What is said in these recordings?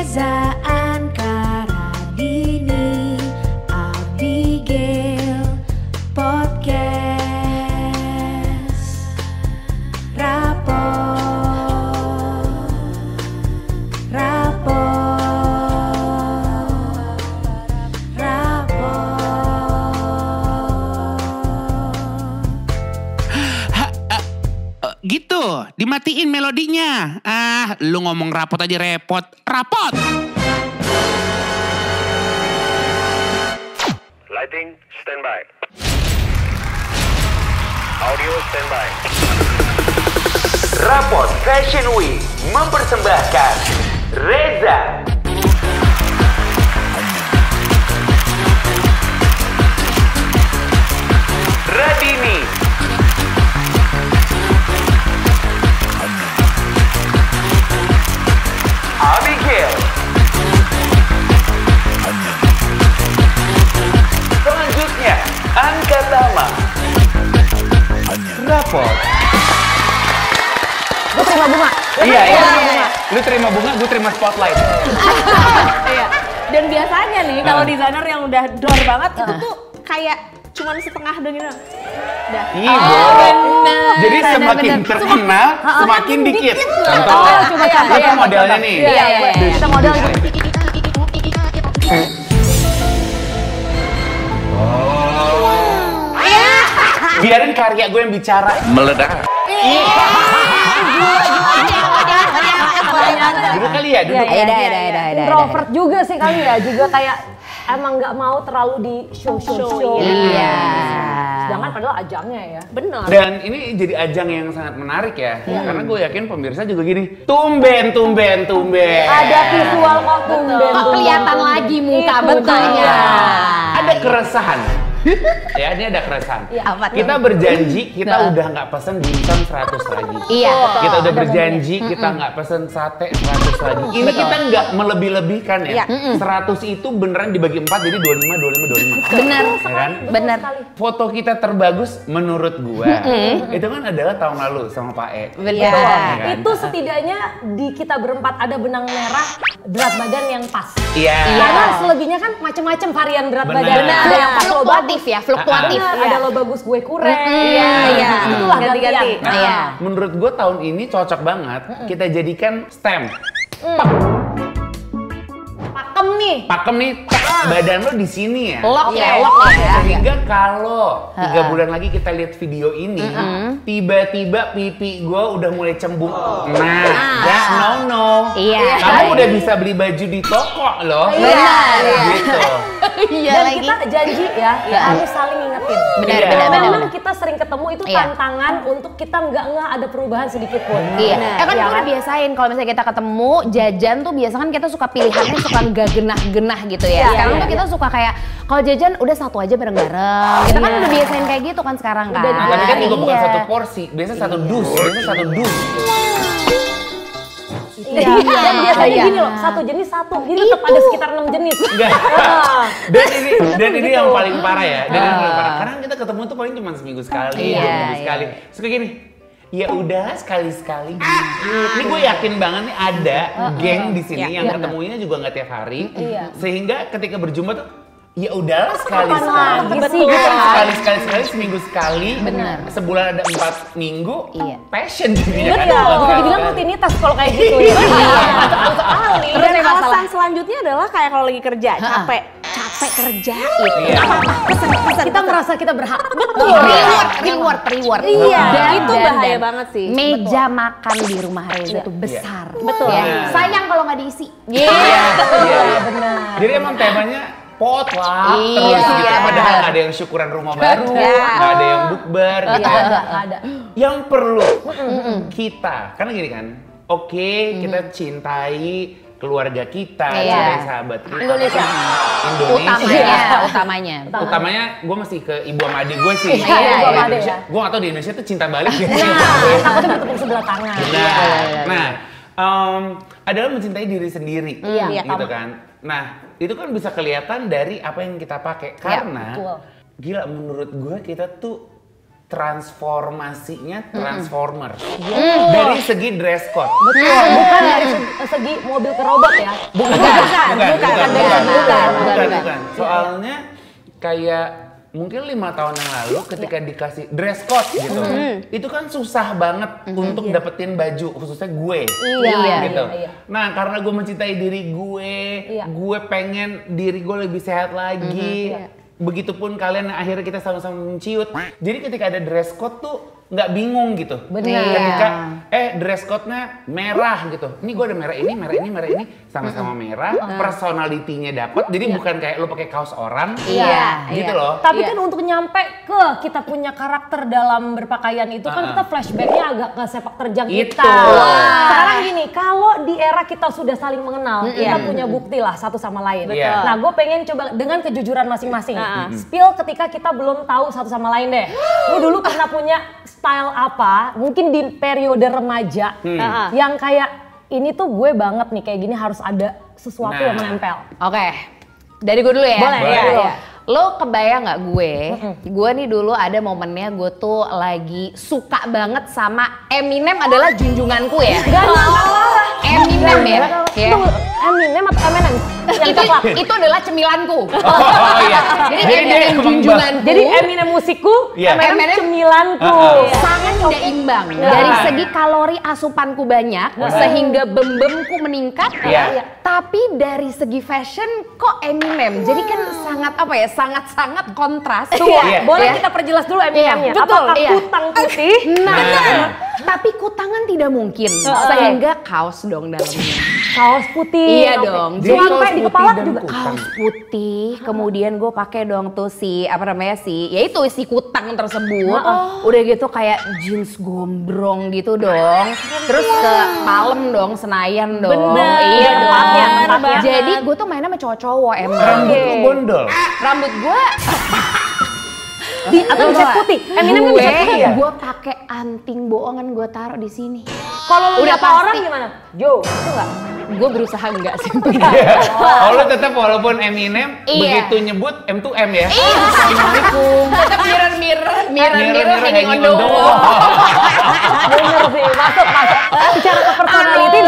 Reza Ankaradini Abigail Podcast Gitu, dimatiin melodinya. Lu ngomong rapot aja repot. Rapot! Lighting, standby. Audio, standby. Rapot Fashion Week mempersembahkan Reza Radini Abigail. Selanjutnya Ankatama. Rapot. Gue terima bunga. Iya. Lu terima bunga, gue terima spotlight. Iya. Dan biasanya nih kalau desainer yang udah door banget itu tuh kayak cuman setengah doang gitu. Udah. Iya, jadi semakin terkenal, semakin dikit. Contoh, itu modelnya nih. Iya. Kita model gitu. Biarin karya gue yang bicara. Meledak. Duduk kali ya, duduk. Introvert juga sih kali ya, juga kayak emang nggak mau terlalu di show. Iya. Sedangkan padahal ajangnya ya. Benar. Dan ini jadi ajang yang sangat menarik ya, karena gue yakin pemirsa juga gini, tumben. Ada visual kok tumben. Kelihatan lagi muka Itu betulnya. dia. Ada keresahan. Ya, ini ada keresahan. Apa tuh? Kita berjanji kita udah nggak pesen dimsum 100 lagi. Iya. Kita udah berjanji kita nggak pesen sate 100 lagi. Ini kita nggak melebih-lebihkan ya. 100 itu beneran dibagi 4 jadi 25. Benar. Ya kan? Benar. Foto kita terbagus menurut gua itu kan adalah tahun lalu sama Pak E. Benar. Ya kan? Itu setidaknya di kita berempat ada benang merah berat badan yang pas. Iya. Karena selebihnya kan macam-macam varian berat Benar. badan. Ada yang pas lo bagus. Fluktuatif. Benar, ada lo bagus gue kurang. Iya. Itulah Ganti-ganti. gantian. Iya. Menurut gue tahun ini cocok banget kita jadikan stem. Pakem nih, badan lo di sini ya. Lock ya. Sehingga kalau 3 bulan lagi kita lihat video ini, tiba-tiba pipi gue udah mulai cembung. Nah, no. Iya. Kamu udah bisa beli baju di toko loh. Benar. Gitu. Iya Dan lagi. kita janji ya, harus saling ingetin. Benar, Iya. benar. Memang kita sering ketemu itu Iya. tantangan untuk kita nggak ada perubahan sedikit pun. Iya. Kan Iya gue udah biasain kalau misalnya kita ketemu jajan tuh biasa kan kita suka pilihannya suka nggak genah gitu ya. Sekarang tuh kita suka kayak kalau jajan udah satu aja bareng-bareng. Kita kan udah biasain kayak gitu kan sekarang kan. Tapi kan juga bukan Iya. satu porsi, biasanya satu dus. Iya. Dan biasanya gini loh, satu jenis satu. Jadi tetap ada sekitar 6 jenis. Enggak. Dan ini yang paling parah ya. Dan yang paling parah. Karena kita ketemu tuh paling cuma seminggu sekali, Iya, 2 minggu sekali. Terus kayak gini. Ya udah sekali-sekali. Ini gue yakin banget nih ada geng di sini yang ketemunya juga nggak tiap hari. Sehingga ketika berjumpa tuh ya udahlah sekali-sekali. Betul. Sekali seminggu sekali. Benar. Sebulan ada 4 minggu. Iya. Passion jadinya kan. Betul. Bisa dibilang rutinitas kalau kayak gitu ya. Terus Dan yang masalah alasan selanjutnya adalah kayak kalau lagi kerja, capek kerja itu. Iya. Kita merasa kita berhak. Reward. Iya, Dan- itu dan- bahaya dan banget sih. Meja makan di rumah Reza tuh besar. Betul. Ya. Sayang kalau nggak diisi. Iya. Benar. Jadi emang temanya potluck Iya. terus gitu. Padahal nggak ada yang syukuran rumah baru, nggak ada yang bukber gitu. Nggak ada. Yang perlu kita, karena gini kan, oke, kita cintai keluarga kita, cintai sahabat kita. Indonesia. Utamanya. Utamanya gue masih ke ibu sama adik gue sih. Iya. Gue gak tau di Indonesia tuh cinta balik ya. Takutnya bertepuk sebelah tangan. Adalah mencintai diri sendiri, Iya, gitu kan. Nah, itu kan bisa kelihatan dari apa yang kita pakai. Karena, betul. gila menurut gue kita tuh transformasinya Transformer. Dari segi dress code. Betul, bukan dari segi mobil ke robot ya. Bukan. Soalnya kayak mungkin 5 tahun yang lalu ketika dikasih dress code gitu, itu kan susah banget untuk dapetin baju, khususnya gue. Iya, gitu. iya. Nah, karena gue mencintai diri gue, gue pengen diri gue lebih sehat lagi. Begitupun kalian yang akhirnya kita sama-sama menciut. Jadi ketika ada dress code tuh nggak bingung gitu. Benar. Ketika dress code-nya merah gitu. Ini gue ada merah ini, sama-sama merah. Personality-nya dapet. Jadi bukan kayak lo pakai kaos orang. Gitu loh. Tapi kan untuk nyampe ke kita punya karakter dalam berpakaian itu kan kita flashbacknya agak ke sepak terjang kita. Sekarang gini, kalau di era kita sudah saling mengenal, kita punya bukti lah satu sama lain. Nah, gue pengen coba dengan kejujuran masing-masing. Spill ketika kita belum tahu satu sama lain deh. Lu dulu pernah punya style apa, mungkin di periode remaja, yang kayak ini tuh gue banget nih, kayak gini harus ada sesuatu yang menempel. Oke, dari gue dulu ya. Boleh, ya. Lo kebayang nggak gue? Gue nih dulu ada momennya gue tuh lagi suka banget sama Eminem adalah junjunganku ya. Eminem ya. Tunggu, Eminem atau Eminem? Itu adalah cemilanku. Oh iya. Jadi Eminem junjunganku. Jadi Eminem musikku, Eminem cemilanku. Sangat tidak imbang. Dari segi kalori asupanku banyak, sehingga bembemku meningkat. Tapi dari segi fashion kok Eminem. Jadi kan sangat apa ya? Sangat-sangat kontras. Boleh kita perjelas dulu Eminemnya. Betul. Apakah kutang putih? Tapi kutangan tidak mungkin. Sehingga kaos dong dalamnya. Kaos putih. Iya dong. Sampai di kepala juga kaos putih. Kemudian gue pakai dong tuh si yaitu si kutang tersebut. Udah gitu kayak jeans gombrong gitu dong. Terus ke Palem dong, Senayan dong. Bener. Iya dong. Tempatnya. Jadi gue tuh mainnya sama cowok-cowok emang. Rambut lu bondol. Rambut gue Atau dicat putih. Eminem kan dicat putih ya? Gue pakai anting bohongan gue taruh di sini. Kalau lu Udah nyapa pasti. orang gimana? Jo, itu enggak? Gue berusaha enggak sih. Oh, lo tetap walaupun Eminem begitu nyebut M2M ya. Assalamualaikum. Tetap mirror hanging on the wall. Bener sih, masuk. Secara ke personality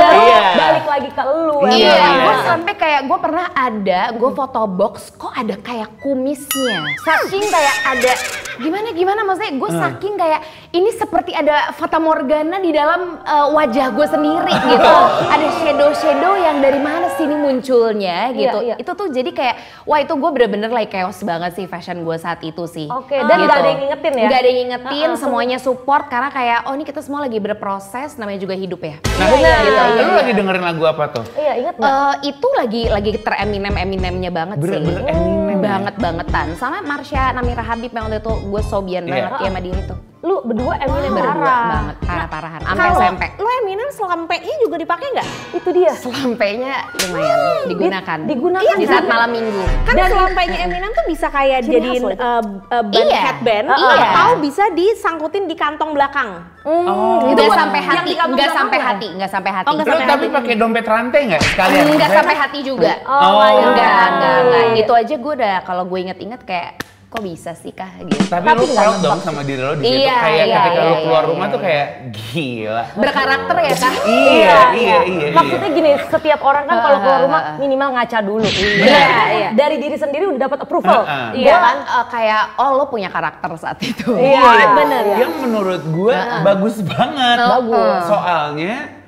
balik lagi ke lu. Gue sampai kayak gue pernah ada, gue foto box kok ada kayak kumisnya. Saking kayak ada gimana maksudnya gue saking kayak ini seperti ada fata morgana di dalam wajah gue sendiri gitu. Ada shadow yang dari mana sih ini munculnya gitu. Itu tuh jadi kayak wah itu gue bener-bener like chaos banget sih fashion gue saat itu sih. Oke, dan gak ada yang ngingetin ya? Gak ada yang ngingetin, semuanya support karena kayak oh ini kita semua lagi berproses, namanya juga hidup ya. Nah, lu lagi dengerin lagu apa tuh? Iya, inget gak? Itu lagi Eminemnya banget sih. Bener-bener Eminem. Bangetan. Sama Marsha Namira Habib yang waktu itu gue sobian banget ya sama dia itu. Lu berdua Eminem Berdua parah. banget, parah-parahan. Sampai Kalau SMP. lu Eminem selampainya juga dipakai nggak? Itu dia. Selampainya lumayan digunakan. Digunakan di saat malam minggu. Kan selampainya Eminem tuh bisa kayak Ciri jadiin khas loh ban Iya. headband Iya. atau bisa disangkutin di kantong belakang. Nggak sampai yang hati, di kantong nggak sampai belakang hati, nggak sampai hati. Oh, nggak Lu sampai tapi pakai dompet rantai nggak sekalian? Nggak sampai hati juga. Enggak. Itu aja gue udah kalau gue inget-inget kayak kok bisa sih kah gitu. Tapi lu proud dong sama diri lo di situ. Iya, Kayak iya, ketika lu iya, keluar iya, rumah iya. tuh kayak gila. Berkarakter ya kah? Iya. Maksudnya gini, setiap orang kan kalau keluar rumah minimal ngaca dulu. Iya. Dari diri sendiri udah dapat approval. Iya kan kayak oh lo punya karakter saat itu. Iya, bener ya. Yang menurut gue bagus banget. Bagus. Soalnya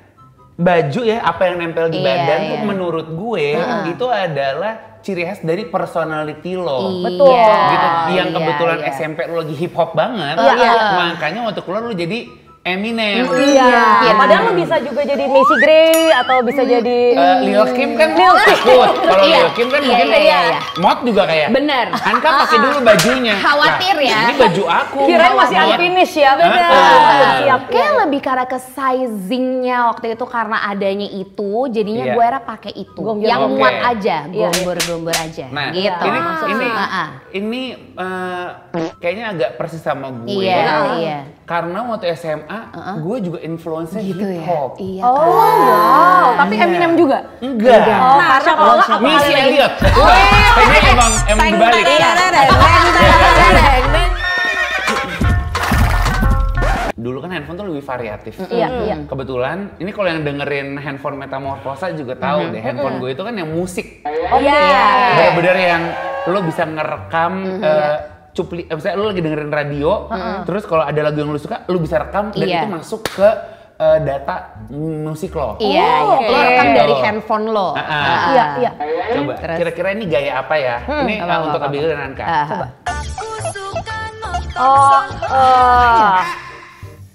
baju ya apa yang nempel di Iya, badan iya. tuh menurut gue itu adalah ciri khas dari personality lo. Betul. Gitu. Yang Iya, kebetulan iya. SMP lo lagi hip hop banget. Iya. Makanya waktu keluar lo jadi Eminem. Iya. Padahal lu bisa juga jadi Macy Gray atau bisa jadi Lil Kim kan Lil Kim. takut. Kalau Iya. Lil Kim kan mungkin Iya. mod juga kayak. Bener. Anka pakai dulu bajunya. Khawatir Nah, ya. Ini baju aku. kirain masih Mod. unfinished ya. Bener. Siap. Kayak lebih karena ke sizingnya waktu itu karena adanya itu, jadinya Iya. gue era pakai itu. Gombor. Yang Oke. muat aja, Iya. gombor-gombor aja. Nah, gitu. ini kayaknya agak persis sama gue. Iya. Karena waktu SMA, gue juga influencer Gitu hip ya. hop. Iya. Oh, wow. Tapi Iya. Eminem juga? Enggak. Nah, siapa apa Missy kali Elliott. Kayaknya emang dibalik. dulu kan handphone tuh lebih variatif. Iya. Kebetulan, ini kalau yang dengerin handphone Metamorphosa juga tahu deh, handphone gue itu kan yang musik. Bener-bener yang lo bisa ngerekam misalnya lo lagi dengerin radio, terus kalau ada lagu yang lo suka, lo bisa rekam dan itu masuk ke data musik lo. Lo rekam dari handphone lo. Iya. Coba, kira-kira ini gaya apa ya? Ini untuk Abigail dan Anka. Coba.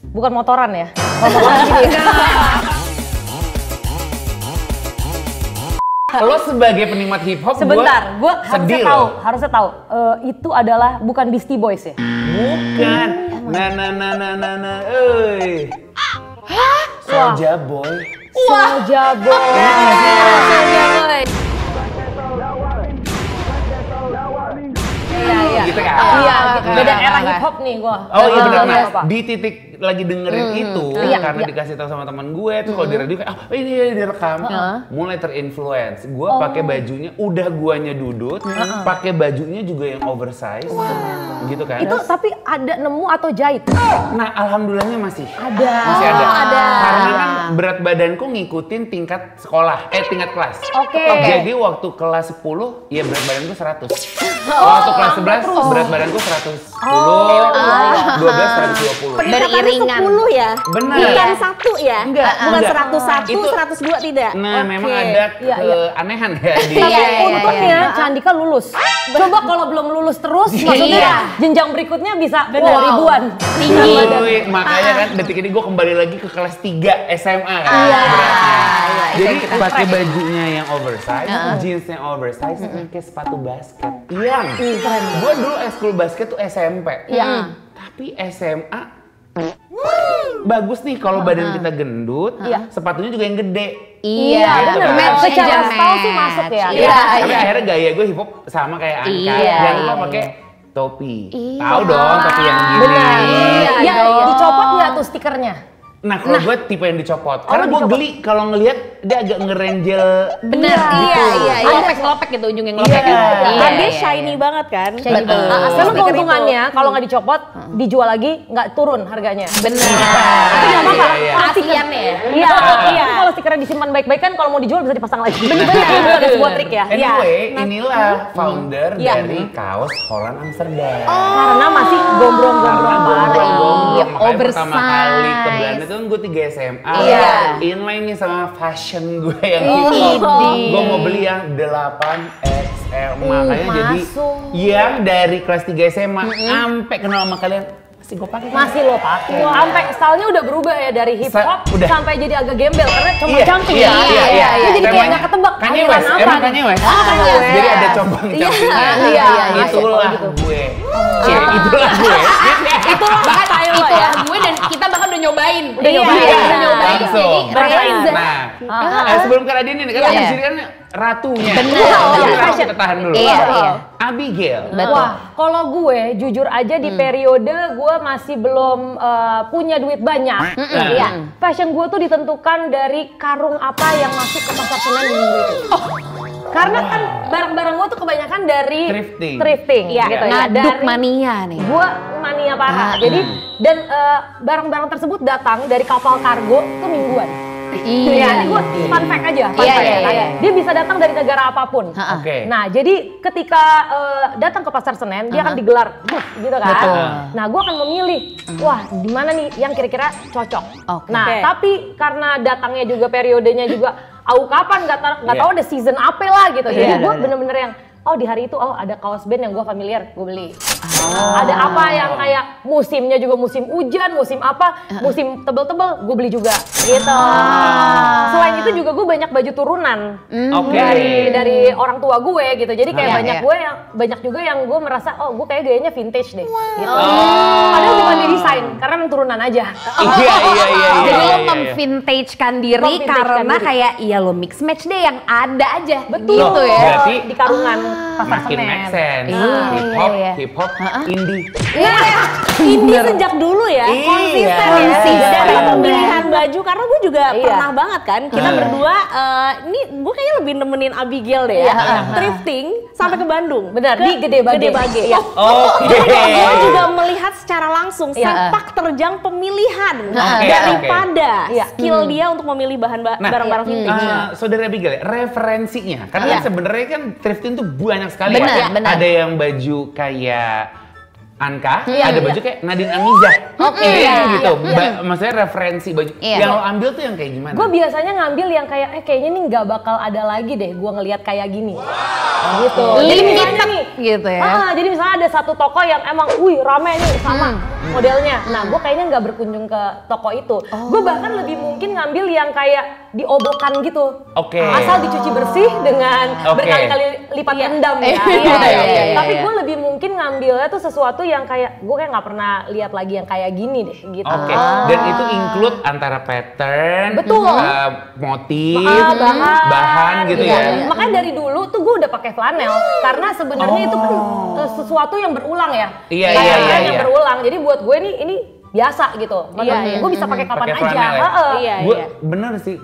Bukan motoran ya? Lo sebagai penikmat hip hop, Sebentar, gue sedih harusnya tahu. Itu adalah bukan Beastie Boys ya? Bukan. Nah, Soulja Boy. Soulja Boy. Gitu kan? Iya, beda era hip hop nih gue. Oh iya benar. Nah, Apa? di titik lagi dengerin itu karena dikasih tahu sama teman gue tuh kalau di radio kayak ini direkam, mulai terinfluence. Gue pakai bajunya udah guanya dudut, pakai bajunya juga yang oversize. Gitu kan. Itu tapi ada nemu atau jahit? Nah, alhamdulillahnya masih Ada. Masih ada. Karena kan berat badanku ngikutin tingkat sekolah, tingkat kelas. Oke. Jadi waktu kelas 10, ya berat badanku 100. Waktu kelas 11, berat badanku 110, 12, 120. Beriringan. 10 ya? Benar. Bukan 1 ya? Enggak, Bukan enggak. 101, Itu- 102 tidak? Nah, memang ada keanehan ya di... Untungnya Candika lulus. Coba kalau belum lulus terus, maksudnya jenjang berikutnya bisa ribuan. Tinggi. Makanya kan detik ini gue kembali lagi ke kelas 3 SMA kan. Jadi pakai bajunya yang oversize, jeansnya oversize, pakai sepatu basket. Gue dulu ekskul basket tuh SMP. Tapi SMA bagus nih kalau badan kita gendut, sepatunya juga yang gede. Iya, Gitu bener. kan? Match Secara aja, style sih match. masuk ya. Iya. Tapi akhirnya gaya gue hip hop sama kayak Anka. Iya. Jangan lupa pakai topi. Tahu dong topi yang gini. Benar. Iya, Ya, dicopot nggak tuh stikernya? Nah, kalau gue tipe yang dicopot. Karena gue geli kalau ngelihat dia agak ngerenjel. Bener, iya. Ngelopek gitu, ujungnya ngelopek gitu. Kan dia shiny banget kan? Shiny banget. Karena Stiker keuntungannya kalau nggak dicopot, dijual lagi nggak turun harganya. Bener. Tapi nggak apa-apa. Perhatian ya. Iya. Tapi kalau stikernya disimpan baik-baik kan kalau mau dijual bisa dipasang lagi. Bener. Itu ada sebuah trik ya. Anyway, inilah founder dari kaos Holland Amsterdam. Karena masih gombrong-gombrong banget. Iya, Makanya pertama kali ke oversize. Belanda itu kan gue 3 SMA. Iya. Inline nih sama fashion gue yang hip hop. Gue mau beli yang 8XL. Makanya jadi yang dari kelas 3 SMA sampai kenal sama kalian masih gue pakai. Masih lo pakai. Sampai stylenya udah berubah ya dari hip hop Udah. sampai jadi agak gembel karena cuma Iya, cantik iya, ya. iya. Dia jadi kayak nggak ketebak Kanye aliran West, apa emang nih. Kanye West. Kanye West. Jadi ada combang-combingnya. Iya, Itulah gitu. gue. Itulah gue. Itu gue dan kita bahkan udah nyobain. Udah nyobain. Udah nyobain. Langsung. Jadi Reza. Nah, sebelum ke Radin ini, kan Iya. di sini kan ratunya. Bener. Jadi Iya. kita tahan dulu. Iya. Abigail. Betul. Wah, kalau gue jujur aja di periode gue masih belum punya duit banyak. Iya. Fashion gue tuh ditentukan dari karung apa yang masuk ke pasar Senen di minggu itu. Karena kan barang-barang gue tuh kebanyakan dari Thrifting. gitu ya. Ngaduk Dari mania nih. gue mania parah. Jadi dan barang-barang tersebut datang dari kapal kargo tuh mingguan. Iya. Ini gue fun fact aja. Fun Iya, fact iya, ya. iya. Dia bisa datang dari negara apapun. Oke. Nah, jadi ketika datang ke pasar Senen, dia akan digelar, gitu kan? Betul. Nah, gue akan memilih, wah di mana nih yang kira-kira cocok. Oke. Nah, Oke. tapi karena datangnya juga periodenya juga, kapan nggak tahu ada season apa lah gitu. Jadi gue bener-bener yang oh di hari itu ada kaos band yang gue familiar, gue beli. Ada apa yang kayak musimnya juga musim hujan, musim apa, musim tebel-tebel, gue beli juga gitu. Selain itu juga gue banyak baju turunan Oke. dari orang tua gue gitu. Jadi kayak Iya, banyak iya. gue yang banyak juga yang gue merasa gue kayak gayanya vintage deh gitu. Padahal bukan di desain karena emang turunan aja. Iya. Jadi lo iya. memvintagekan diri Memvintagekan karena diri. kayak iya lo mix match deh yang ada aja. Betul. Gitu ya. Berarti Di karungan. makin Senen. make sense. Hip hop, indie. Ini sejak dulu ya, konsisten ya. Konsisten. Dari pemilihan baju, karena gue juga Iya. pernah banget kan, kita berdua, ini gue kayaknya lebih nemenin Abigail deh ya, thrifting sampai ke Bandung. Benar, Ke di Gede Bage. Gede Bage. Iya. Oke. Gue juga melihat secara langsung Iya. sepak terjang pemilihan Oke, daripada Iya. skill dia untuk memilih barang-barang vintage. Saudara Abigail, referensinya, karena kan sebenarnya kan thrifting tuh banyak sekali. Benar, ya. benar. Ada yang baju kayak Anka, Iya, ada iya. baju kayak Nadine Amizah. Oke, Iya, iya, gitu. iya. Maksudnya referensi baju. Iya. Yang lo ambil tuh yang kayak gimana? Gue biasanya ngambil yang kayak, kayaknya nih nggak bakal ada lagi deh gue ngelihat kayak gini. Gitu. Jadi misalnya nih, gitu ya. jadi misalnya ada satu toko yang emang, wih rame nih sama modelnya. Nah gue kayaknya nggak berkunjung ke toko itu. Gue bahkan lebih mungkin ngambil yang kayak diobokan gitu. Oke. Asal dicuci bersih dengan Oke. berkali-kali lipat rendam ya. Iya. Tapi gue lebih mungkin ngambilnya tuh sesuatu yang kayak, gue kayak nggak pernah lihat lagi yang kayak gini deh gitu. Oke, dan itu include antara pattern, Betul. motif, bahan gitu iya. ya. Makanya dari dulu tuh gue udah pakai flanel karena sebenarnya itu kan sesuatu yang berulang ya. Iya, Kayak iya, tren iya. yang berulang. Jadi buat gue ini biasa gitu. Gue bisa pakai kapan Pakai aja. flanel ya? Heeh. Iya, Gue iya. bener sih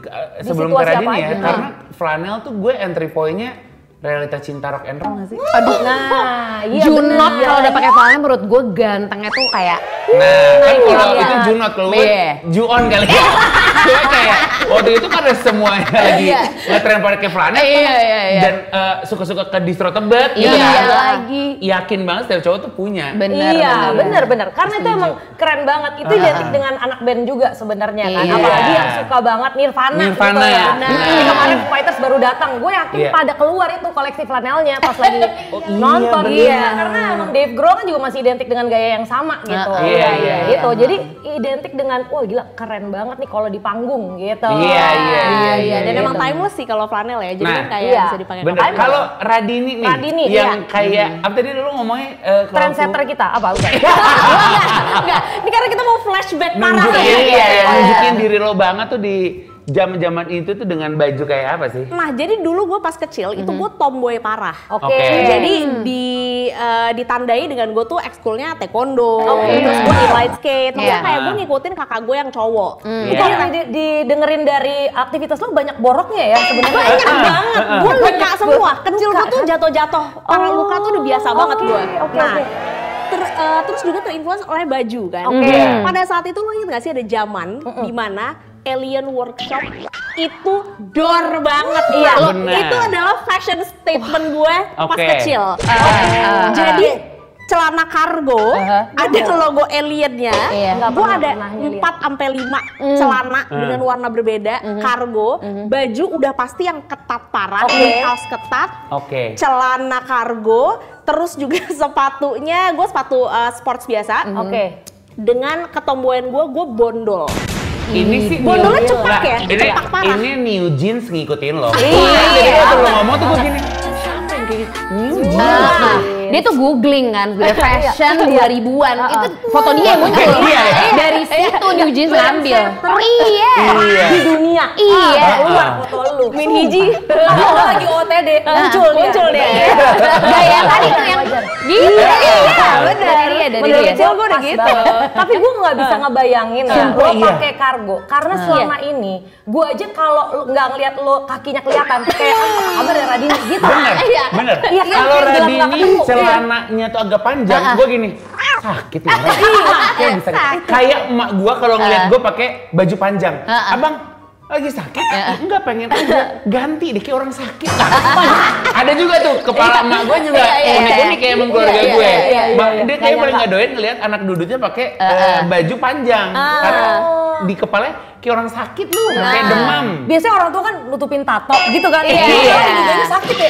sebelum situasi ke Radini apa ya, aja. karena flanel tuh gue entry point-nya realita cinta rock and roll gak sih? Nah, iya Junot bener. kalau udah pakai flanel menurut gue gantengnya tuh kayak Nah, kan kalau iya. itu Junot, kalau gue Iya. Ju-on kali ya. Gue kayak waktu itu kan ada semuanya lagi ngetren pakai flanel Iya. dan suka-suka ke distro Tebet gitu Iya kan. lagi. Yakin banget setiap cowok tuh punya. Iya, bener. Karena itu emang keren banget. Itu identik dengan anak band juga sebenarnya kan. Iya. Apalagi yang suka banget Nirvana Nirvana, gitu ya. benar. Jadi kemarin Foo Fighters baru datang. Gue yakin Iya. pada keluar itu koleksi flanelnya pas lagi iya, nonton. bener. Iya, karena emang Dave Grohl kan juga masih identik dengan gaya yang sama gitu. Iya. Gitu. Jadi identik dengan, wah gila keren banget nih kalau di panggung gitu. Iya. Dan emang timeless sih kalau flanel ya, jadi Nah, kan kayak iya. bisa dipakai Bener. kapan. Kalau Radini nih, Radini, yang iya. kayak apa tadi lu ngomongnya? kalau Trendsetter aku kita apa udah? Enggak, ini karena kita mau flashback parah nunjukin, ya. nunjukin diri lo banget tuh di zaman-zaman itu tuh dengan baju kayak apa sih? Nah, jadi dulu gue pas kecil itu gue tomboy parah. Oke. Jadi ditandai dengan gue tuh ekskulnya taekwondo, Oke. terus gue inline skate, maksudnya Iya. kayak gue ngikutin kakak gue yang cowok. Itu yang didengerin dari aktivitas lo banyak boroknya ya sebenarnya. Banyak banget, gue luka semua. Kecil gue tuh jatuh-jatuh, parah luka tuh udah biasa banget gue. Oke. Nah, terus juga terinfluence oleh baju kan. Oke. Pada saat itu lo ingat gak sih ada zaman di mana Alien Workshop itu dor banget. Iya, benar. Itu adalah fashion statement gue pas Oke. kecil. Jadi celana kargo ada logo aliennya. Iya. Nggak Gue pernah ada ngeliat. 4-5 celana dengan warna berbeda, kargo, baju udah pasti yang ketat parah, kaos ketat, Oke. celana kargo, terus juga sepatunya gue sepatu sports biasa. Oke. Dengan ketomboyan gue bondol. Ini sih Bondolnya new- cepak ya? Ini, Cepak parah. ini new jeans ngikutin lo. Iya. Jadi waktu lo ngomong tuh gue gini. Siapa yang kayak gitu? New jeans. Dia tuh googling kan, udah fashion 2000-an. Itu foto dia yang muncul. Iya. Dari situ New Jeans ngambil. Iya. Iya. Di dunia. Iya. Keluar foto lu. Min hiji. Kalau lo lagi OTD, muncul dia. Gaya yang tadi tuh yang iya. Benar. Dari Dari dia. kecil gue udah gitu. Tapi gue nggak bisa ngebayangin ya, Sumpah, lo iya. pakai kargo. Karena selama ini, gue aja kalau nggak ngeliat lo kakinya kelihatan, kayak apa kabar ya Radini gitu. Bener, Iya. bener. Iya kan, Kalau kayak bilang nggak Radini ketemu. celananya tuh agak panjang, gue gini, sakit ya. Kayak bisa. Kayak emak gue kalau ngeliat gue pakai baju panjang, abang lagi sakit? Enggak, pengen aja ganti deh kayak orang sakit. Ada juga tuh kepala emak gue juga unik-unik kayak emang keluarga gue. Dia kayak paling nggak doyan ngeliat anak duduknya pakai baju panjang, karena di kepalanya kayak orang sakit lu, kayak demam. Biasanya orang tua kan nutupin tato gitu kan. Iya. Ini sakit ya.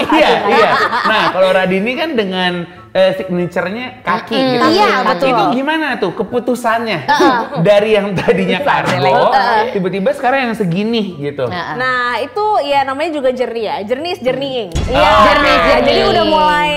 Iya. Nah, kalau Radini kan dengan signature-nya kaki gitu. Iya, betul. Itu gimana tuh keputusannya? Dari yang tadinya kargo, tiba-tiba sekarang yang segini gitu. Nah, itu ya namanya juga journey ya. Journey is journeying. Iya, journey. Jadi udah mulai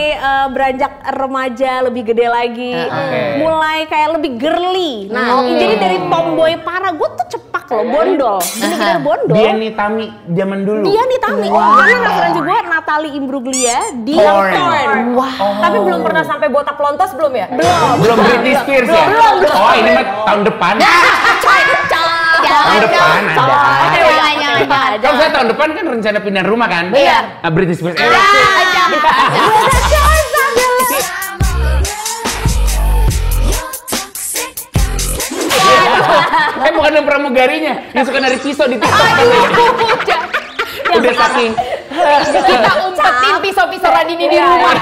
beranjak remaja lebih gede lagi. Oke. Mulai kayak lebih girly. Nah, jadi dari tomboy parah gue tuh cepak loh, bondol. Bener-bener bondol. Dia nih Tami zaman dulu. Dia nih Tami. Karena referensi gue Natalie Imbruglia di Thorn. Tapi belum pernah sampai botak pelontos belum ya? Belum Britney Spears ya? Oh ini mah tahun depan. Tahun depan ada. Kan saya tahun depan kan rencana pindah rumah kan? Iya. Britney Spears. Bukan yang pramugarinya, yang suka narik pisau di TikTok. Udah saking. Kita umpetin pisau-pisau Radini di rumah.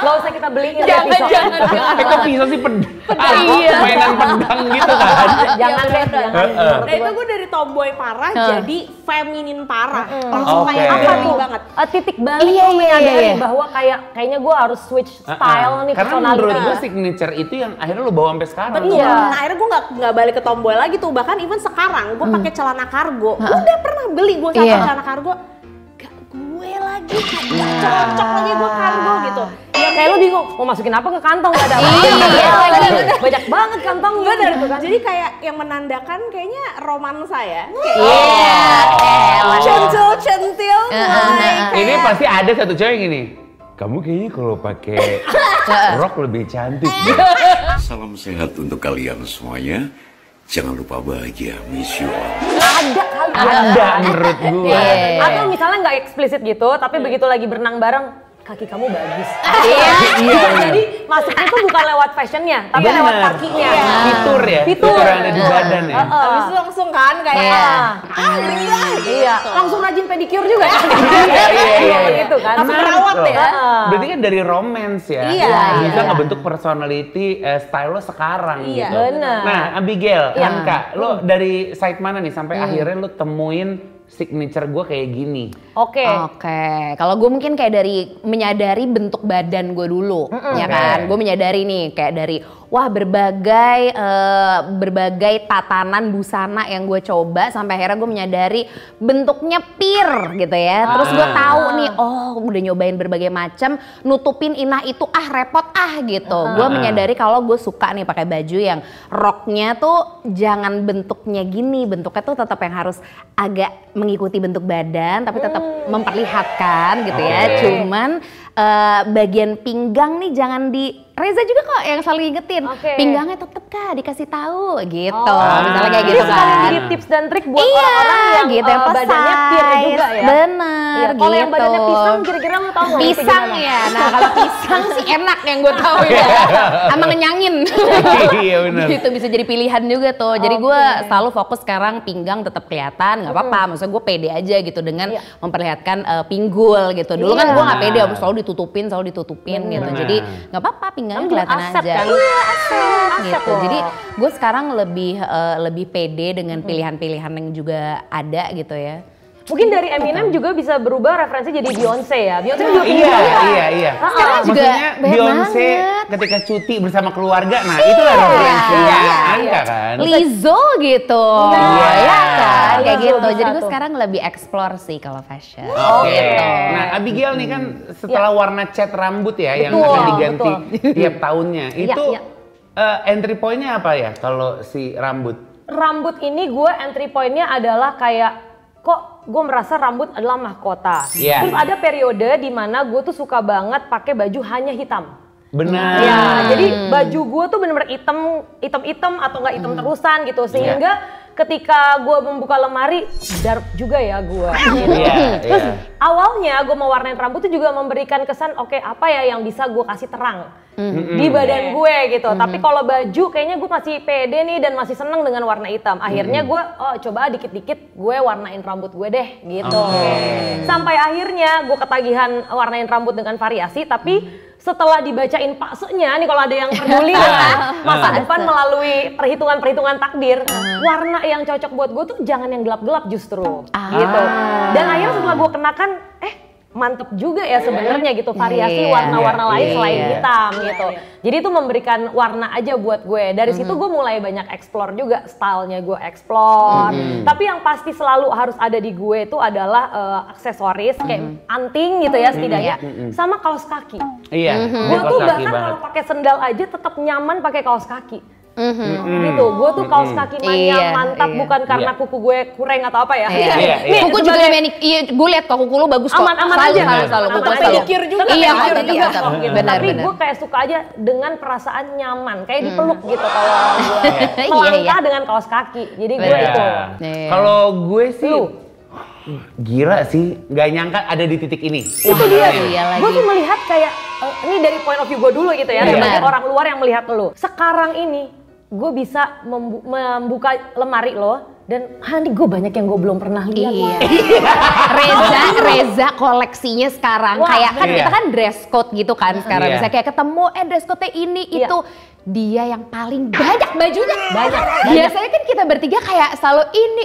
Gak usah kita beliin. Jangan. Kok pisau sih pedang? Iya. Mainan pedang gitu kan? Jangan deh, jangan. Nah itu gue dari tomboy parah jadi feminin parah. Langsung Oke. kayak Apa girly tuh? banget. Titik balik Iya, lo menyadari iya. bahwa kayaknya gue harus switch style nih, Karena personality. menurut gue signature itu yang akhirnya lo bawa sampai sekarang. Betul. Iya. Nah, akhirnya gue nggak balik ke tomboy lagi tuh. Bahkan even sekarang gue pakai celana kargo. Udah pernah beli gue Iya. celana kargo. Gak gue lagi, gak cocok lagi gue kargo gitu. Kayak lo bingung, mau masukin apa ke kantong, gak ada apa-apa. Iya, lagi. Banyak banget kantongnya Bener. gitu kan. Jadi kayak yang menandakan kayaknya romansa ya. Centil, Ini pasti ada satu cewek yang gini. Kamu kayaknya kalau pakai rok lebih cantik. Salam sehat untuk kalian semuanya. Jangan lupa bahagia, miss you all. Ada kali. Ada menurut gue. Atau misalnya nggak eksplisit gitu, tapi begitu lagi berenang bareng, kaki kamu bagus. Iya. Jadi masuknya itu bukan lewat fashionnya, tapi Bener. lewat kakinya. Fitur ya. Fitur. yang ada di badan ya. Habis itu langsung kan kayak bener Iya, langsung rajin pedicure juga ya. Iya. Gitu kan. Langsung perawat ya. Berarti kan dari romance ya. Iya. Bisa ngebentuk personality style lo sekarang Iya, gitu. benar. Nah, Abigail, Anka, lo dari side mana nih sampai akhirnya lo temuin signature gue kayak gini? Oke. Kalau gue mungkin kayak dari menyadari bentuk badan gue dulu, ya kan. Gue menyadari nih kayak dari berbagai tatanan busana yang gue coba sampai akhirnya gue menyadari bentuknya pir gitu ya. Terus gue tahu nih, udah nyobain berbagai macam, nutupin inah itu repot gitu. Gue menyadari kalau gue suka nih pakai baju yang roknya tuh jangan bentuknya gini, bentuknya tuh tetap yang harus agak mengikuti bentuk badan tapi tetap memperlihatkan gitu ya. Cuman bagian pinggang nih jangan di Reza juga kok yang selalu ngingetin. Pinggangnya tetep Kak dikasih tahu gitu. Misalnya kayak gitu Jadi kan. sekalian jadi tips dan trik buat orang-orang yang gitu, yang badannya pir juga ya. Bener Iya, kalau yang gitu. badannya pisang kira-kira lo tau nggak? Pisang ya. Nah kalau pisang sih enak yang gue tahu ya. Sama ngenyangin. Iya benar. Gitu bisa jadi pilihan juga tuh. Jadi gue selalu fokus sekarang pinggang tetap kelihatan, nggak apa-apa. Maksudnya gue pede aja gitu dengan memperlihatkan pinggul gitu. Dulu kan gue nggak pede, selalu ditutupin gitu. Jadi nggak apa-apa pinggangnya kelihatan aset aja. kan? Iya aset gitu. loh. Jadi gue sekarang lebih pede dengan pilihan-pilihan yang juga ada gitu ya. Mungkin dari Eminem juga bisa berubah referensi jadi Beyonce ya. Beyonce juga pinggul ya. Iya. Sekarang juga Maksudnya banyak Beyonce banget. ketika cuti bersama keluarga, nah itulah referensinya Anka kan. Lizzo gitu. Iya. Ya kan kayak Lizzo gitu. bisa Jadi gue tuh. sekarang lebih explore sih kalau fashion. Oke. Gitu. Nah, Abigail nih kan setelah warna cat rambut ya yang Betul, akan diganti betul. tiap tahunnya. Itu iya. entry point-nya apa ya kalau si rambut? Rambut ini gue entry point-nya adalah kayak kok gue merasa rambut adalah mahkota. Iya. Terus ada periode di mana gue tuh suka banget pakai baju hanya hitam. Benar. Ya, jadi baju gue tuh bener-bener hitam atau enggak hitam terusan gitu. Sehingga ketika gue membuka lemari, dark juga ya gue. Gitu. Terus awalnya gue mau warnain rambut tuh juga memberikan kesan, oke, apa ya yang bisa gue kasih terang di badan gue gitu. Tapi kalau baju kayaknya gue masih pede nih dan masih seneng dengan warna hitam. Akhirnya gue, coba dikit-dikit gue warnain rambut gue deh gitu. Sampai akhirnya gue ketagihan warnain rambut dengan variasi, tapi setelah dibacain paksunya nih kalau ada yang peduli dengan masa depan melalui perhitungan takdir, warna yang cocok buat gue tuh jangan yang gelap-gelap justru gitu. Dan akhirnya setelah gue kenakan, mantep juga ya sebenarnya gitu variasi warna-warna lain selain hitam gitu. Jadi itu memberikan warna aja buat gue. Dari situ gue mulai banyak explore juga, stylenya gue explore. Tapi yang pasti selalu harus ada di gue itu adalah aksesoris kayak anting gitu ya setidaknya, sama kaos kaki. Iya. Gue tuh bahkan kalau pakai sendal aja tetap nyaman pakai kaos kaki. Gitu. Gue tuh kaos kaki mania mantap bukan karena kuku gue kurang atau apa ya. Nih, kuku juga gue lihat kok kuku lu bagus kok. Aman-aman aja. Selalu kuku Tapi selalu. mikir juga. Iya, Benar. benar. Tapi gue kayak suka aja dengan perasaan nyaman, kayak dipeluk gitu kalau gue melangkah dengan kaos kaki. Jadi gue itu. Kalau gue sih gila sih, nggak nyangka ada di titik ini. Itu dia sih. Gue tuh melihat kayak ini dari point of view gue dulu gitu ya, sebagai orang luar yang melihat lu. Sekarang ini gue bisa membuka lemari lo. Dan Hani gue banyak yang gue belum pernah lihat. Reza koleksinya sekarang kayak kan kita kan dress code gitu kan sekarang. Bisa kayak ketemu dress code-nya ini itu. Dia yang paling banyak bajunya. Banyak. Biasanya kan kita bertiga kayak selalu ini.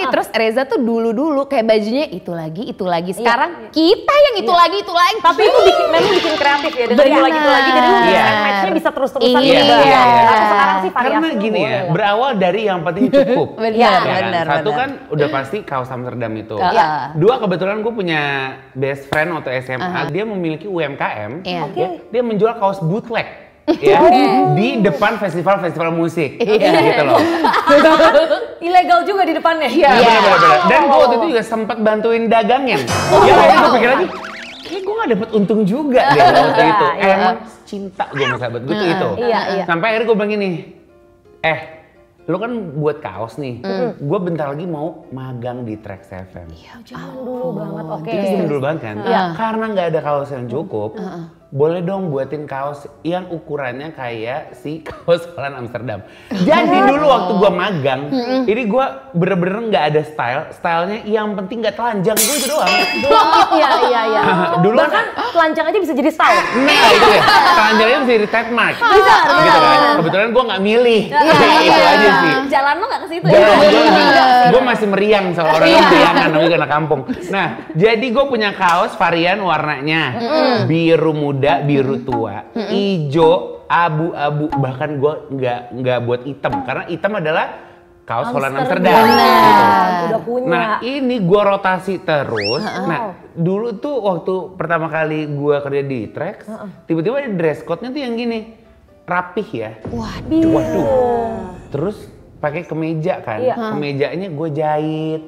Terus Reza tuh dulu kayak bajunya itu lagi. Sekarang kita yang itu lagi. Tapi itu memang bikin kreatif ya. Dengan itu lagi. Jadi lu match-nya bisa terus-terusan Iya. Tapi sekarang sih variasi. Karena gini ya, berawal dari yang penting cukup. Benar. Satu kan udah pasti kaos Amsterdam itu. Dua, kebetulan gue punya best friend waktu SMA. Dia memiliki UMKM. Dia menjual kaos bootleg. Di depan festival musik gitu loh. Ilegal juga di depannya. Benar. Dan gue waktu itu juga sempat bantuin dagangnya. Akhirnya gue pikir lagi, kayak gue gak dapet untung juga deh waktu itu. Emang cinta gue sama sahabat gue tuh itu. Sampai akhirnya gue bilang gini, lu kan buat kaos nih, gue bentar lagi mau magang di Trax FM. Jangan dulu banget, Itu zaman dulu banget kan. Karena nggak ada kaos yang cukup, boleh dong buatin kaos yang ukurannya kayak si kaos Holland Amsterdam. Jadi dulu waktu gue magang, ini gue bener-bener nggak ada stylenya yang penting nggak telanjang, gue itu doang. Iya. Dulu bahkan telanjang aja bisa jadi style. Nah itu ya, telanjangnya bisa jadi trademark. Bisa. Gitu kan. Kebetulan gue nggak milih, itu aja sih. Jalan lo nggak ke situ Gue masih meriang sama orang yang meriangan, tapi karena kampung. Nah, jadi gue punya kaos varian warnanya biru muda, biru tua, hijau, abu-abu. Bahkan gue nggak buat hitam karena hitam adalah kaos Holland Amsterdam. Gitu. Udah punya. Nah, ini gue rotasi terus. Nah, dulu tuh waktu pertama kali gue kerja di Trax, tiba-tiba ada dress code-nya tuh yang gini, rapih ya. Waduh. Terus pakai kemeja kan, kemejanya gue jahit.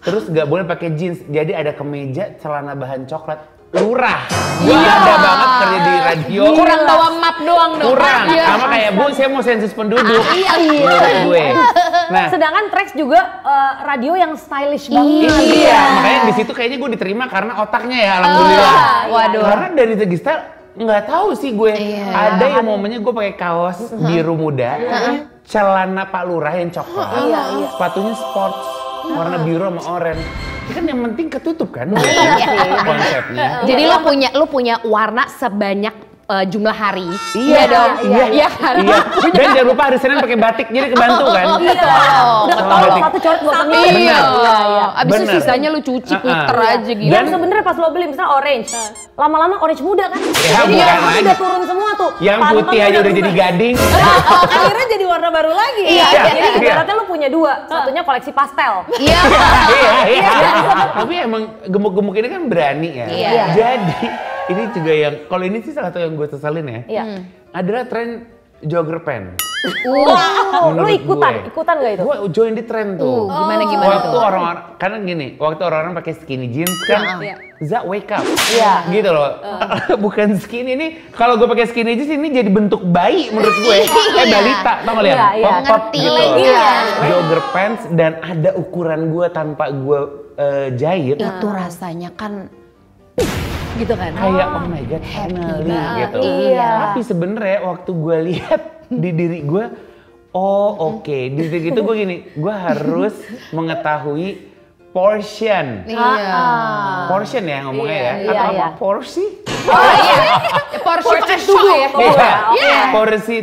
Terus nggak boleh pakai jeans, jadi ada kemeja celana bahan coklat. Lurah, gue ada banget kerja di radio. Kurang bawa map doang dong. Kurang, sama kayak Bu, saya mau sensus penduduk. Menurut gue. Nah, sedangkan Trax juga radio yang stylish banget. Iya, makanya di situ kayaknya gue diterima karena otaknya ya, alhamdulillah. Waduh. Karena dari segi style nggak tahu sih gue. Ada yang momennya gue pakai kaos biru muda, celana Pak Lurah yang coklat, sepatunya sports warna biru sama oranye. Kan yang penting ketutup kan konsepnya. Jadi lu punya warna sebanyak jumlah hari. Iya dong. Iya kan? Dan jangan lupa hari Senin pakai batik jadi kebantu kan. Udah tahu satu coret buat pemilik. Iya. Abis itu sisanya lu cuci puter aja gitu. Dan sebenarnya pas lo beli misalnya orange, lama-lama orange muda kan. Jadi udah turun semua tuh. Yang putih aja udah jadi gading. Akhirnya jadi warna baru lagi. Iya. Jadi ibaratnya lu punya dua, satunya koleksi pastel. Iya. Tapi emang gemuk-gemuk ini kan berani ya. Jadi ini juga yang, kalau ini sih salah satu yang gue sesalin ya, adalah tren jogger pants. Lu ikutan gak itu? Gue join di tren tuh. Gimana Waktu tuh? orang-orang, karena gini, waktu orang-orang pakai skinny jeans kan, Za wake up, gitu loh. Bukan skinny ini, kalau gue pakai skinny jeans ini jadi bentuk bayi menurut gue. Balita, tau gak lihat? Pop-pop gitu. Jogger pants dan ada ukuran gue tanpa gue jahit. Itu rasanya kan gitu kan? Kayak oh my god, finally gitu. Tapi sebenarnya waktu gue lihat di diri gue, di diri itu gue gini, gue harus mengetahui portion. Portion ya ngomongnya ya. Atau apa? Porsi? Porsi pakai tubuh ya? Porsi,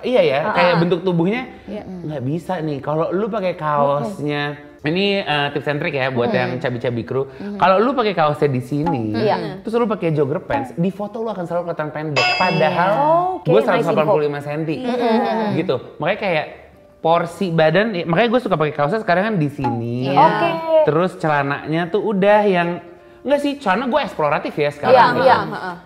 iya ya, kayak bentuk tubuhnya nggak bisa nih. Kalau lu pakai kaosnya, ini tips and trick ya buat yang cabi-cabi kru. Kalau lu pakai kaosnya di sini, terus lu pakai jogger pants, di foto lu akan selalu kelihatan pendek. Padahal gue 185 cm, gitu. Makanya kayak porsi badan, makanya gue suka pakai kaosnya sekarang kan di sini. Terus celananya tuh udah yang enggak sih, celana gue eksploratif ya sekarang.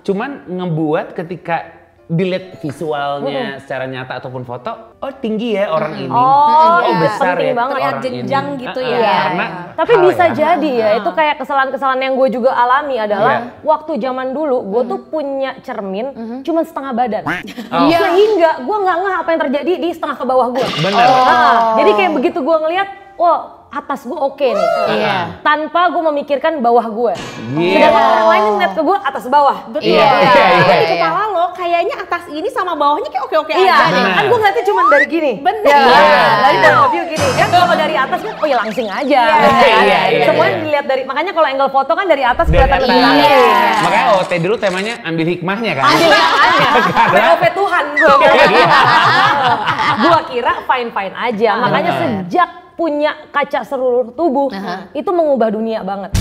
Cuman ngebuat ketika dilihat visualnya secara nyata ataupun foto, oh tinggi ya orang ini. Oh, oh besar penting ya banget. Terlihat orang jenjang ini. gitu Iya. ya. Karena Tapi hal bisa ya. jadi ya, itu kayak kesalahan-kesalahan yang gue juga alami adalah Iya. waktu zaman dulu gue tuh punya cermin cuma setengah badan. Oh. Sehingga gue nggak ngeh apa yang terjadi di setengah ke bawah gue. Benar. Jadi kayak begitu gue ngeliat, wah atas gue oke nih. Iya. Tanpa gue memikirkan bawah gue. Iya. Sedangkan orang lain ngeliat ke gue atas bawah. Betul. Iya, iya, Tapi iya, di kepala lo kayaknya atas ini sama bawahnya kayak oke-oke Iya, aja deh. kan gue ngeliatnya cuma dari gini. Bener. Ya, Iya. dari point of view gini. Kan kalau dari atas kan, oh ya langsing aja. Iya, iya, Semuanya iya. dilihat dari, makanya kalau angle foto kan dari atas Dari kelihatan lebih atas. langsing. Makanya OT dulu temanya ambil hikmahnya kan. POV Tuhan gue. Gue kira fine-fine aja. Makanya sejak punya kaca seluruh tubuh, itu mengubah dunia banget.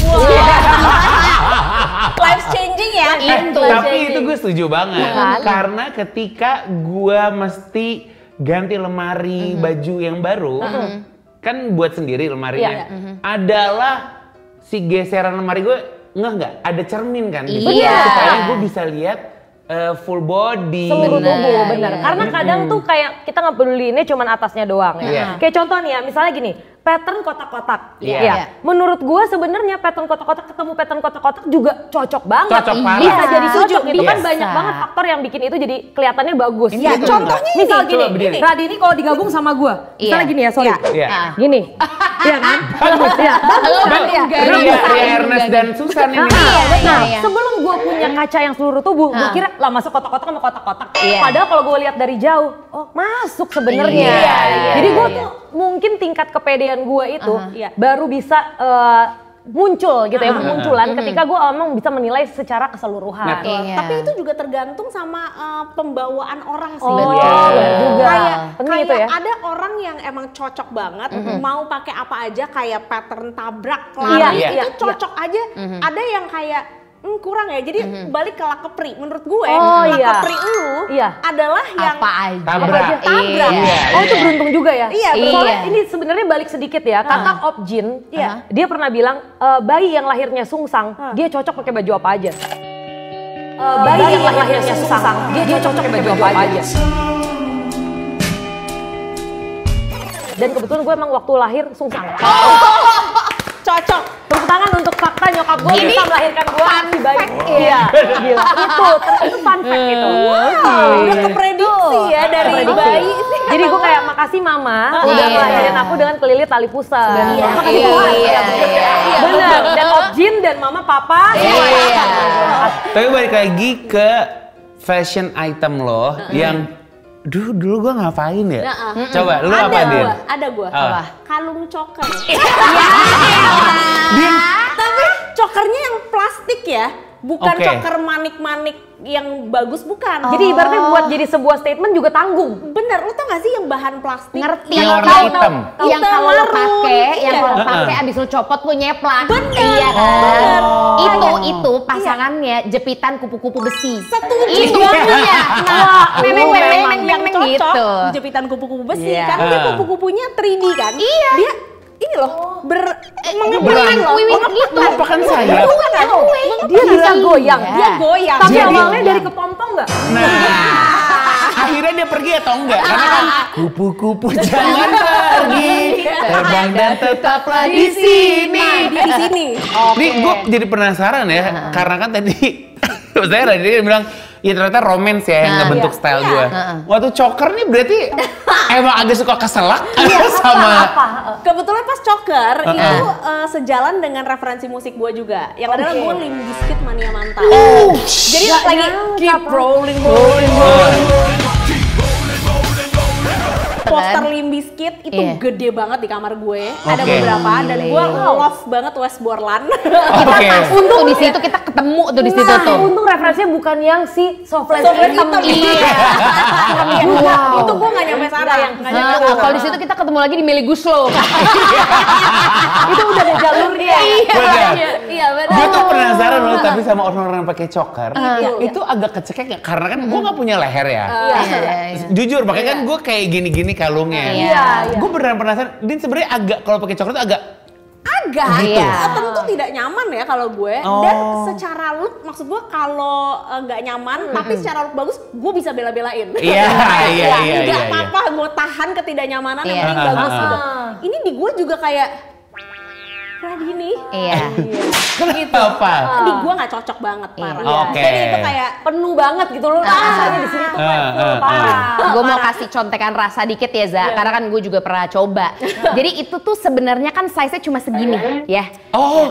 Life changing ya. Tapi itu gue setuju banget. Kan? Karena ketika gue mesti ganti lemari baju yang baru, kan buat sendiri lemarinya, adalah si geseran lemari gue nggak ada cermin kan di situ. Iya. Supaya gue bisa lihat full body. Seluruh tubuh, Benar, benar. iya. Karena kadang tuh kayak kita nggak peduliinnya cuman atasnya doang ya. Iya. Kayak contoh nih ya, misalnya gini, pattern kotak-kotak. Iya. Ya. Menurut gue sebenarnya pattern kotak-kotak ketemu pattern kotak-kotak juga cocok banget. Cocok parah. Bisa jadi cocok gitu kan, Yes. banyak banget faktor yang bikin itu jadi kelihatannya bagus. Iya, Gitu. contohnya misal ini, gini, coba berdiri. Radi ini kalau digabung sama gue, misalnya Iya. gini ya, sorry. Iya. Gini, iya kan? Bagus ya. Bagus kan? Iya. Ria Ernest dan Susan ini. Nah, iya. sebelum gue punya kaca yang seluruh tubuh, gue kira lah masuk kotak-kotak sama kotak-kotak. Iya. Padahal kalau gue lihat dari jauh, oh masuk sebenarnya. Iya, iya, Jadi gue iya. tuh mungkin tingkat kepedean gue itu Iya. baru bisa muncul gitu ya, bermunculan ketika gue emang bisa menilai secara keseluruhan. Nah, Iya. Tapi itu juga tergantung sama pembawaan orang sih. Oh, Betul. benar juga. Kayak Penting itu ya. ada orang yang emang cocok banget mau pakai apa aja kayak pattern tabrak Iya, lari iya, itu iya. cocok aja. Ada yang kayak kurang ya. Jadi balik ke lakepri. Menurut gue Oh, iya. lakepri lu Iya. adalah yang Apa aja. Tabrak. tabrak. Iya. Oh itu beruntung juga ya? Iya, Soalnya iya. ini sebenarnya balik sedikit ya, kakak Opjin, Iya. dia pernah bilang bayi yang lahirnya sungsang, dia cocok pakai baju apa aja. Bayi yang lahirnya sungsang, dia cocok pakai baju apa aja. Dan kebetulan gue emang waktu lahir sungsang. cocok. Tepuk tangan untuk fakta nyokap gue bisa melahirkan gue si bayi. Iya, gila. Itu fun fact itu. Udah keprediksi ya dari bayi. Jadi gue kayak makasih mama udah Iya. ngelahirin aku dengan kelilit tali pusat. Bener. Makasih Iya, Tuhan. iya, Bener. Dan Opjin dan mama papa. Iya. Tapi balik lagi ke fashion item lo yang dulu gue ngapain ya? Coba lu apa Din? Ada gua. Apa? Kalung choker. Tapi chokernya yang plastik ya, bukan Oke. choker manik-manik yang bagus bukan. Jadi ibaratnya buat jadi sebuah statement juga tanggung. bener, lu tau gak sih yang bahan plastik? Ngerti. Yang Tahu, warna tahu, hitam. tahu. Yang Hitam, kalau lo marun. pakai, yang Iya. kalau lo pakai abis lo copot lo nyeplak. Bener. Iya kan? Bener. Itu pasangannya jepitan kupu-kupu besi. Setuju. Itu punya. Nah, memang yang cocok gitu. jepitan kupu-kupu besi Iya. karena dia kupu-kupunya 3D kan. Iya. Dia ini loh Mengeprint wiwit gitu. Merupakan sayap. Dia bisa goyang. dia goyang. Tapi Jadi- awalnya dari kepompong nggak? Nah, akhirnya dia pergi atau enggak? Karena kan kupu-kupu jangan pergi, terbang dan tetaplah di sini. Dia di sini. Nih gue jadi penasaran ya, karena kan tadi saya dia bilang, ya ternyata romance ya yang ngebentuk style gue. Waktu choker nih berarti emang agak suka keselak sama. Kebetulan pas choker itu sejalan dengan referensi musik gue juga. Yang adalah gue Limp Bizkit Mania Manta. Jadi lagi keep rolling. Poster Limp Bizkit itu Iya. gede banget di kamar gue. Ada Oke. beberapa dan gue love banget West Borland. Oke. Untung di situ kita ketemu tuh di situ tuh. Untung referensinya bukan yang si Sofles Sofles hitam. hitam. Iya. Wow. Itu gue gak nyampe sana. Nggak nyampe Nah, sana. kalau di situ kita ketemu lagi di Meli Guslo. Itu udah ada jalurnya. Benar. Iya benar. Gue tuh penasaran loh, tapi sama orang-orang yang pakai choker, itu agak kecekek nggak? Karena kan gue nggak punya leher ya. Jujur, makanya kan gue kayak gini-gini kalungnya. Iya. Gue beneran penasaran. Din sebenarnya agak kalau pakai choker itu agak Agak, Iya. tentu tidak nyaman ya. ya kalau gue. Dan secara look, maksud gue kalau nggak nyaman, tapi secara look bagus, gue bisa bela-belain. Iya. Nggak apa-apa, gue tahan ketidaknyamanan yang penting bagus gitu. Ini di gue juga kayak gini. Iya. Kenapa? Di gue nggak cocok banget parah. Oke. Jadi itu kayak penuh banget gitu loh. Rasanya di sini tuh kayak full parah. Gue mau kasih contekan rasa dikit ya Za, karena kan gue juga pernah coba. Jadi itu tuh sebenarnya kan size-nya cuma segini ya.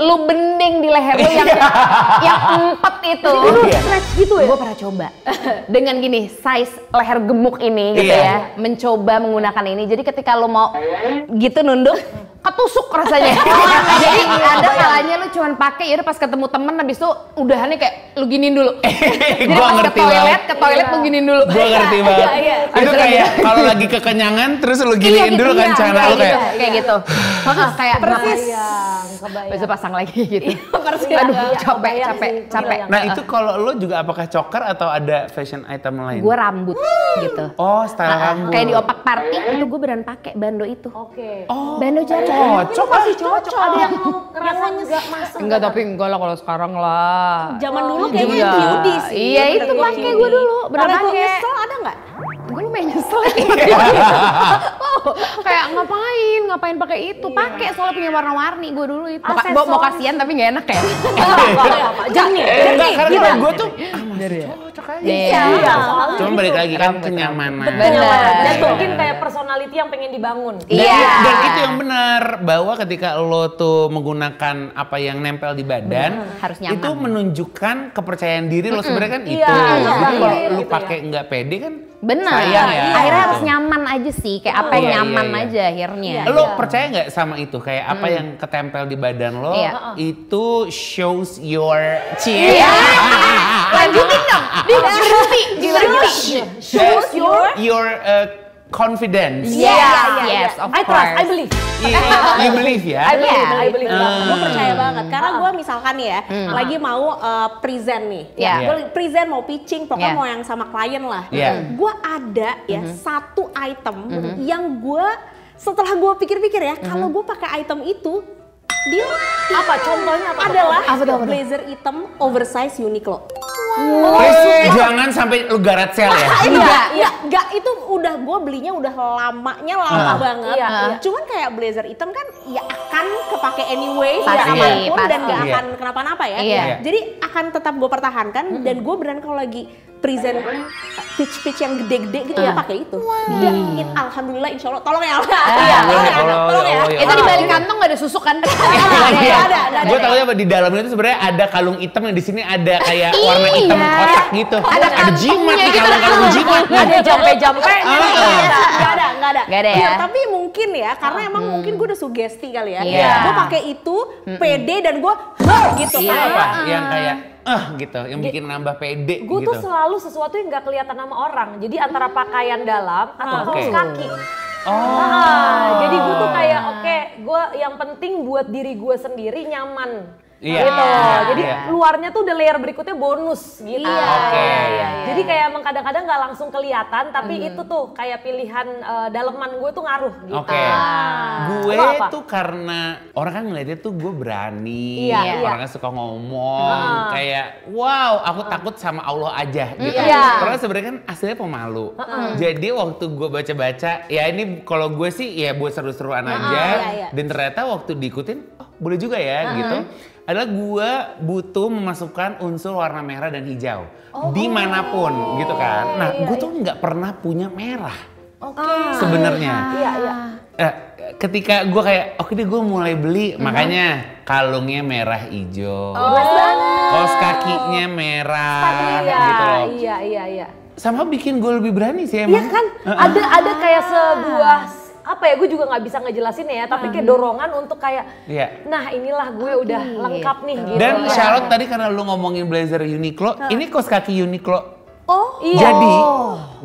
Lu bending di leher lu yang empet itu. Stretch gitu ya? Gue pernah coba. Dengan gini, size leher gemuk ini gitu ya. Mencoba menggunakan ini. Jadi ketika lu mau gitu nunduk, ketusuk rasanya. Jadi ada kalanya lu cuman pakai ya udah pas ketemu temen habis itu udahannya kayak lu giniin dulu. Jadi Gua pas ngerti ke toilet lu giniin dulu. Gue ngerti banget. Itu kayak kalau lagi kekenyangan terus lu giniin dulu kan cara lu kayak gitu. Kayak Kebayang. besok pasang lagi gitu. Aduh, capek. Nah itu kalau lo juga apakah choker atau ada fashion item lain? Gue rambut gitu. Oh, style rambut. Kayak di opak party itu gue beneran pakai bando itu. Oke. Bando jari. Cocok Masih cocok. Ada yang ngerasa nggak masuk. Enggak, tapi enggak lah kalau sekarang lah. zaman dulu kayaknya Iya. beauty sih. Iya itu pakai gue dulu, bener Karena gue pakai. nyesel ada nggak? Gue lumayan nyesel. Kayak ngapain pakai itu? Pakai soalnya punya warna-warni gue dulu itu. Mau kasihan tapi nggak enak ya. Jernih. Enggak, karena gue tuh cocok aja. Iya. Cuma balik lagi kan kenyamanan. Dan mungkin kayak personality yang pengen dibangun. Dan itu yang benar, bahwa ketika lo tuh menggunakan apa yang nempel di badan, harus nyaman. itu menunjukkan kepercayaan diri lo sebenarnya kan itu. Iya, Jadi kalau iya, lo gitu pakai nggak pede kan Bener. sayang ya. Akhirnya gitu. harus nyaman aja sih, kayak apa yang Iya, nyaman iya. aja akhirnya. Lo percaya nggak sama itu? Kayak apa yang ketempel di badan lo itu shows your Lanjutin dong. Berhenti. Shows your confidence. Yes, of I trust, I course. believe. You believe ya? I believe. Gue percaya banget karena gue misalkan ya lagi mau present nih, Iya. gue present mau pitching, pokoknya Iya. mau yang sama klien lah. Iya. Gue ada ya satu item yang gue setelah gue pikir-pikir ya, kalau gue pakai item itu, deal Apa contohnya apa? adalah Apa tuh? blazer hitam oversize Uniqlo. Please, jangan sampai lu garat sel ya. Enggak, itu udah gue belinya udah lama banget. Iya. Cuman kayak blazer hitam kan ya akan kepake anyway Pasti, kapanpun dan pasti. gak Iya. akan kenapa-napa ya. Iya. Jadi akan tetap gue pertahankan dan gue beneran kalau lagi present pitch yang gede-gede gitu ya pakai itu. Dan alhamdulillah insya Allah, tolong ya Allah. Tolong ya. Itu di balik kantong gak ada susuk kan? Nggak ada. Gue tahu ya di dalamnya itu sebenarnya ada kalung hitam yang di sini ada kayak warna hitam kotak gitu. Ada jimat nih, kalung jimat. Ada jampe-jampe. Nggak ada. Nggak ada ya? Iya, tapi mungkin ya, karena emang mungkin gue udah sugesti kali ya. Iya. Gue pakai itu, pede dan gue gitu Iya. kan. Apa yang kayak gitu, yang bikin nambah pede Gue gitu. tuh selalu sesuatu yang gak kelihatan sama orang. Jadi antara pakaian dalam atau kaos Oke. kaki. Jadi gue tuh kayak gue yang penting buat diri gue sendiri nyaman. Iya. Gitu. Jadi Iya. luarnya tuh udah layer berikutnya bonus gitu. Oke. Jadi kayak emang kadang-kadang nggak langsung kelihatan, tapi itu tuh kayak pilihan daleman gue tuh ngaruh gitu. Oke. Gue Lo apa? tuh karena orang kan ngeliatnya tuh gue berani, Iya. orangnya suka ngomong, kayak wow, aku takut sama Allah aja gitu. Iya. Karena sebenarnya kan aslinya pemalu. Jadi waktu gue baca-baca, ya ini kalau gue sih ya buat seru-seruan aja. iya. Dan ternyata waktu diikutin, oh boleh juga ya gitu. Adalah gue butuh memasukkan unsur warna merah dan hijau dimanapun gitu kan. Nah, gue tuh nggak pernah punya merah sebenarnya. Ketika gue kayak oke deh gue mulai beli, makanya kalungnya merah hijau, kaos kakinya merah gitu loh. Iya. Sama bikin gue lebih berani sih emang. Iya kan, ada kayak sebuah apa ya, gue juga nggak bisa ngejelasin ya, tapi kayak dorongan untuk kayak, Iya. nah inilah gue udah lengkap nih gitu. Dan Charlotte tadi karena lu ngomongin blazer Uniqlo, ini kaos kaki Uniqlo. Iya. Jadi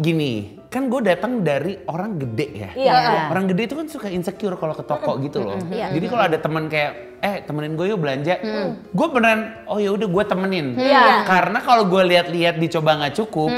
gini, kan gue datang dari orang gede ya. Iya. Orang gede itu kan suka insecure kalau ke toko gitu loh. Jadi kalau ada teman kayak temenin gue yuk belanja. Gue beneran, oh ya udah gue temenin. Iya. Karena kalau gue lihat-lihat dicoba nggak cukup,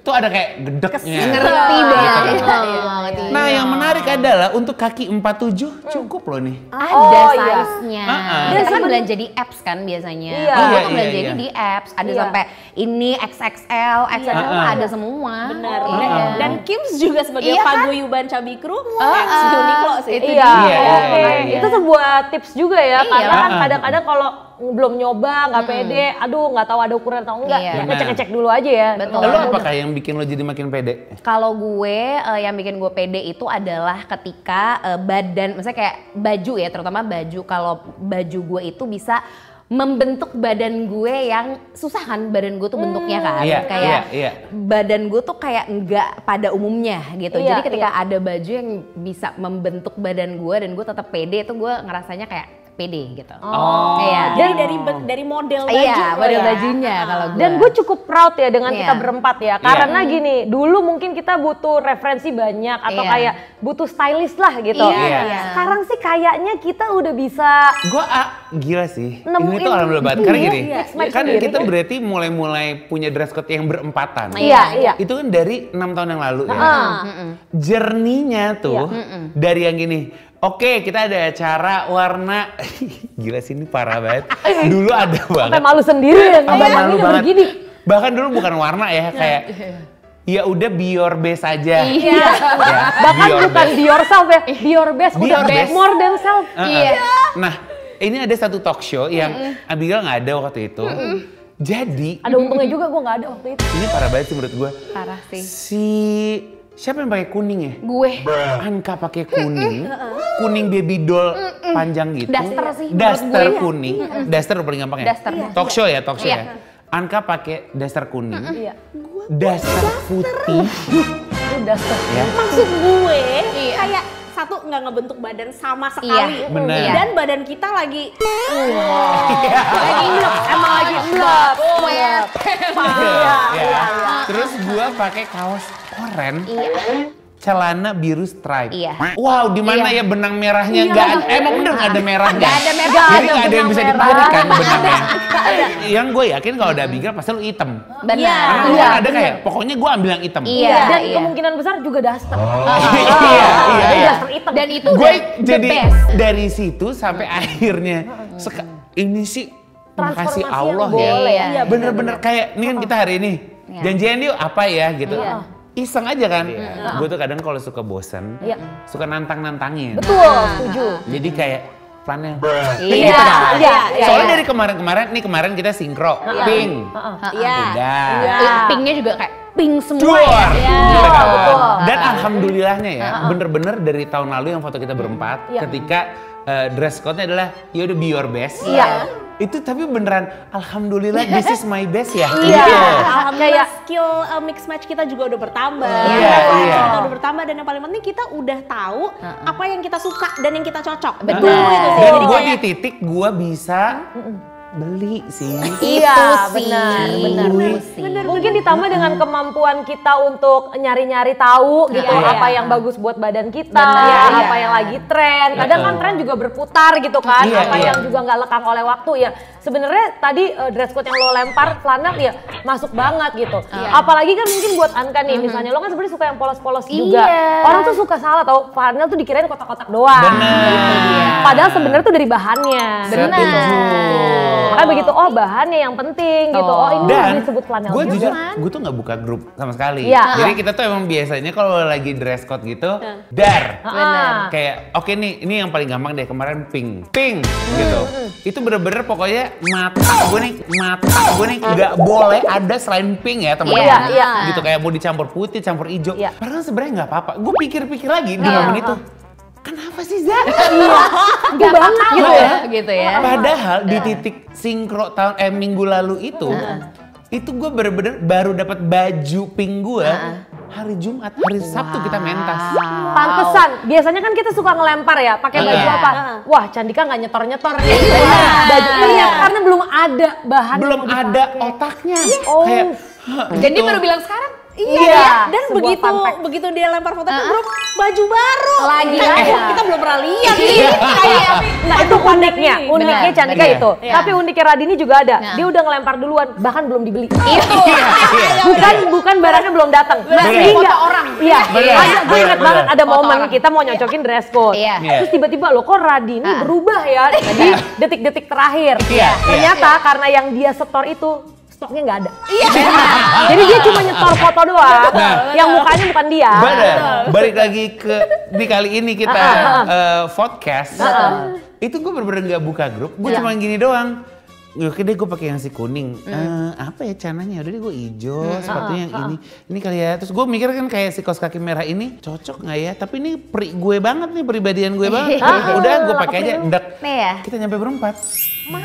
tuh ada kayak gedeknya. Ngerti banget. Nah yang menarik adalah untuk kaki 47 cukup loh nih. Ada Oh, iya. size-nya. Dan Kita kan belanja di apps kan biasanya. Iya. Kalau Iya, aku belanja iya, ini iya. di apps. Ada Iya. sampai ini XXL, XXL ada semua. Benar. Iya. Dan Kims juga sebagai Iya kan? paguyuban Cabikru, ex Uniqlo sih. Itu Iya, dia. oke. Iya, iya. Itu sebuah tips juga ya, Iya. karena kan kadang-kadang kalau belum nyoba, nggak pede, aduh nggak tahu ada ukuran atau enggak, Iya. ya ngecek-ngecek dulu aja ya. Betul. Lalu apakah yang bikin lo jadi makin pede? Kalau gue yang bikin gue pede itu adalah ketika badan, misalnya kayak baju ya, terutama baju. Kalau baju gue itu bisa membentuk badan gue yang susah kan, badan gue tuh bentuknya kan, Iya, kayak iya. badan gue tuh kayak nggak pada umumnya gitu. Iya, Jadi ketika ada baju yang bisa membentuk badan gue dan gue tetap pede, itu gue ngerasanya kayak pede gitu. Oh. Iya. Jadi dari model baju. Iya, model ya. bajunya kalau gue. Dan gue cukup proud ya dengan Iya. kita berempat ya, karena gini, dulu mungkin kita butuh referensi banyak atau Iya. kayak butuh stylist lah gitu. Iya, iya. Sekarang sih kayaknya kita udah bisa Gue gila sih. Nemuin Ini tuh alhamdulillah banget. Karena gini, Iya. kan Sendiri. kita berarti mulai punya dress code yang berempatan. Iya, iya. Itu kan dari 6 tahun yang lalu ya. Journey-nya tuh dari yang gini. Oke, kita ada acara warna. Gila sih ini parah banget. Dulu ada banget. sampai malu sendiri ya, Sampai malu udah banget. begini. Bahkan dulu bukan warna ya, kayak ya udah be your best aja. Iya. Ya, Bahkan be your bukan best. be yourself ya, be your best, Be udah your best. more than self. Iya. Nah, ini ada satu talk show yang Abigail nggak ada waktu itu. Jadi Ada untungnya juga gue nggak ada waktu itu. ini parah banget sih menurut gue. Parah sih. Si siapa yang pakai kuning ya? Gue. Anka pakai kuning, kuning baby doll panjang gitu. Daster sih, menurut Daster gue. kuning, daster paling gampang ya. Daster. Iya. Talk show ya, talk show Iya. ya. Anka pakai daster kuning, Iya. daster putih, Udah ya. Maksud gue Iya. kayak satu nggak ngebentuk badan sama sekali. Iya, bener. Iya. Dan badan kita lagi Lagi ngelep, emang lagi ngelep. Iya. Terus gua pakai kaos oren, celana biru stripe. Iya. Wow, di mana ya benang merahnya? Nggak ada. Emang bener nggak ada merahnya? Nggak ada merah. Jadi Nggak nggak ada ada yang bisa benang ditarik kan merah. benangnya. Yang gue yakin kalau ada Abigail pasti lu hitam. Benar. Karena lu Iya, kan ada kayak, pokoknya gue ambil yang hitam. Iya. Dan kemungkinan besar juga daster. Iya, iya, Jadi iya. daster hitam. Dan itu Gue udah jadi the best. dari situ sampai akhirnya ini sih makasih Transformasi yang Allah ya. boleh ya. Iya, Bener-bener kayak ini kan kita hari ini Iya. janjian yuk apa ya gitu. Iya. Iseng aja kan. Gue tuh kadang kalau suka bosen, Iya. suka nantang-nantangin. Betul, setuju. Jadi kayak flanel. Iya. Iya, iya. Soalnya dari kemarin-kemarin, nih kemarin kita sinkro, pink. Iya. Udah. Iya. Pinknya juga kayak pink semua Duar. ya. Gitu kan. betul. Dan alhamdulillahnya ya, bener-bener dari tahun lalu yang foto kita berempat, Iya. ketika dress code-nya adalah ya udah be your best. Iya. Itu tapi beneran, alhamdulillah this is my best ya. Iya. Gitu. Alhamdulillah skill mix match kita juga udah bertambah. Iya, Referensi iya. kita udah bertambah dan yang paling penting kita udah tahu apa yang kita suka dan yang kita cocok. Betul. Itu sih. Dan Jadi gue kayak di titik gue bisa beli sih. Iya, Itu sih. benar. sih. Mungkin ditambah dengan kemampuan kita untuk nyari-nyari tahu gitu Iya. apa yang bagus buat badan kita, Benar. apa yang lagi tren. Kadang kan tren juga berputar gitu kan, Iya, apa iya. yang juga nggak lekang oleh waktu ya. Sebenarnya tadi dress code yang lo lempar flanel ya masuk banget gitu. Apalagi kan mungkin buat Anka nih, misalnya lo kan sebenarnya suka yang polos-polos juga. Iya. Orang tuh suka salah tau, flanel tuh dikirain kotak-kotak doang. Benar. Padahal sebenarnya tuh dari bahannya. Betul. Makanya begitu, oh bahannya yang penting gitu. Oh ini Dan disebut flanel gue juga. jujur, gue tuh nggak buka grup sama sekali. Iya. Jadi kita tuh emang biasanya kalau lagi dress code gitu, dar. Benar. Kayak oke nih, ini yang paling gampang deh kemarin pink gitu. Itu bener-bener pokoknya mata gue nih nggak boleh ada selain pink ya teman-teman. Iya, iya. Gitu kayak mau dicampur putih, campur hijau. Iya. Padahal sebenarnya nggak apa-apa. Gue pikir-pikir lagi di momen itu. Kenapa sih Zah? Gue banget gitu ya. Gitu ya. Padahal di titik sinkro minggu lalu itu gue bener-bener baru dapat baju pink gue hari Jumat, hari Sabtu kita mentas. Pantesan, biasanya kan kita suka ngelempar ya, pakai baju Iya. apa? Wah, Candika nggak nyetor-nyetor nih. Baju ini karena belum ada bahan. Belum yang mau ada dipakai. otaknya. Oh. Kayak Jadi gitu. baru bilang sekarang Iya, dan sebuah fun fact. begitu dia lempar foto ke grup, baju baru. Lagi. Kita belum pernah lihat nih. Nah itu uniknya Benar, Cantika benar. itu. Iya. Tapi uniknya Radini juga ada. Nah. Dia udah ngelempar duluan, bahkan belum dibeli. Itu. bukan barangnya belum datang. Masih foto orang. Iya. Benar, Gue ingat benar. banget ada Foto momen orang. kita mau nyocokin dress code. Iya. Terus tiba-tiba loh kok Radini berubah ya di detik-detik terakhir. Iya, Ternyata karena yang dia setor itu stoknya nggak ada. Jadi dia cuma nyetor foto doang. Yang mukanya bukan dia. Bener. Balik lagi ke di kali ini kita podcast. Itu gue bener-bener nggak buka grup. Gue cuma gini doang. Oke deh gue pakai yang si kuning. Apa ya cananya? Udah deh gue hijau. Sepatunya yang ini. Ini kali ya. Terus gue mikir kan kayak si kaos kaki merah ini cocok nggak ya? Tapi ini gue banget nih, pribadian gue banget. Udah gue pakai aja. Ndak. Iya. Kita nyampe berempat.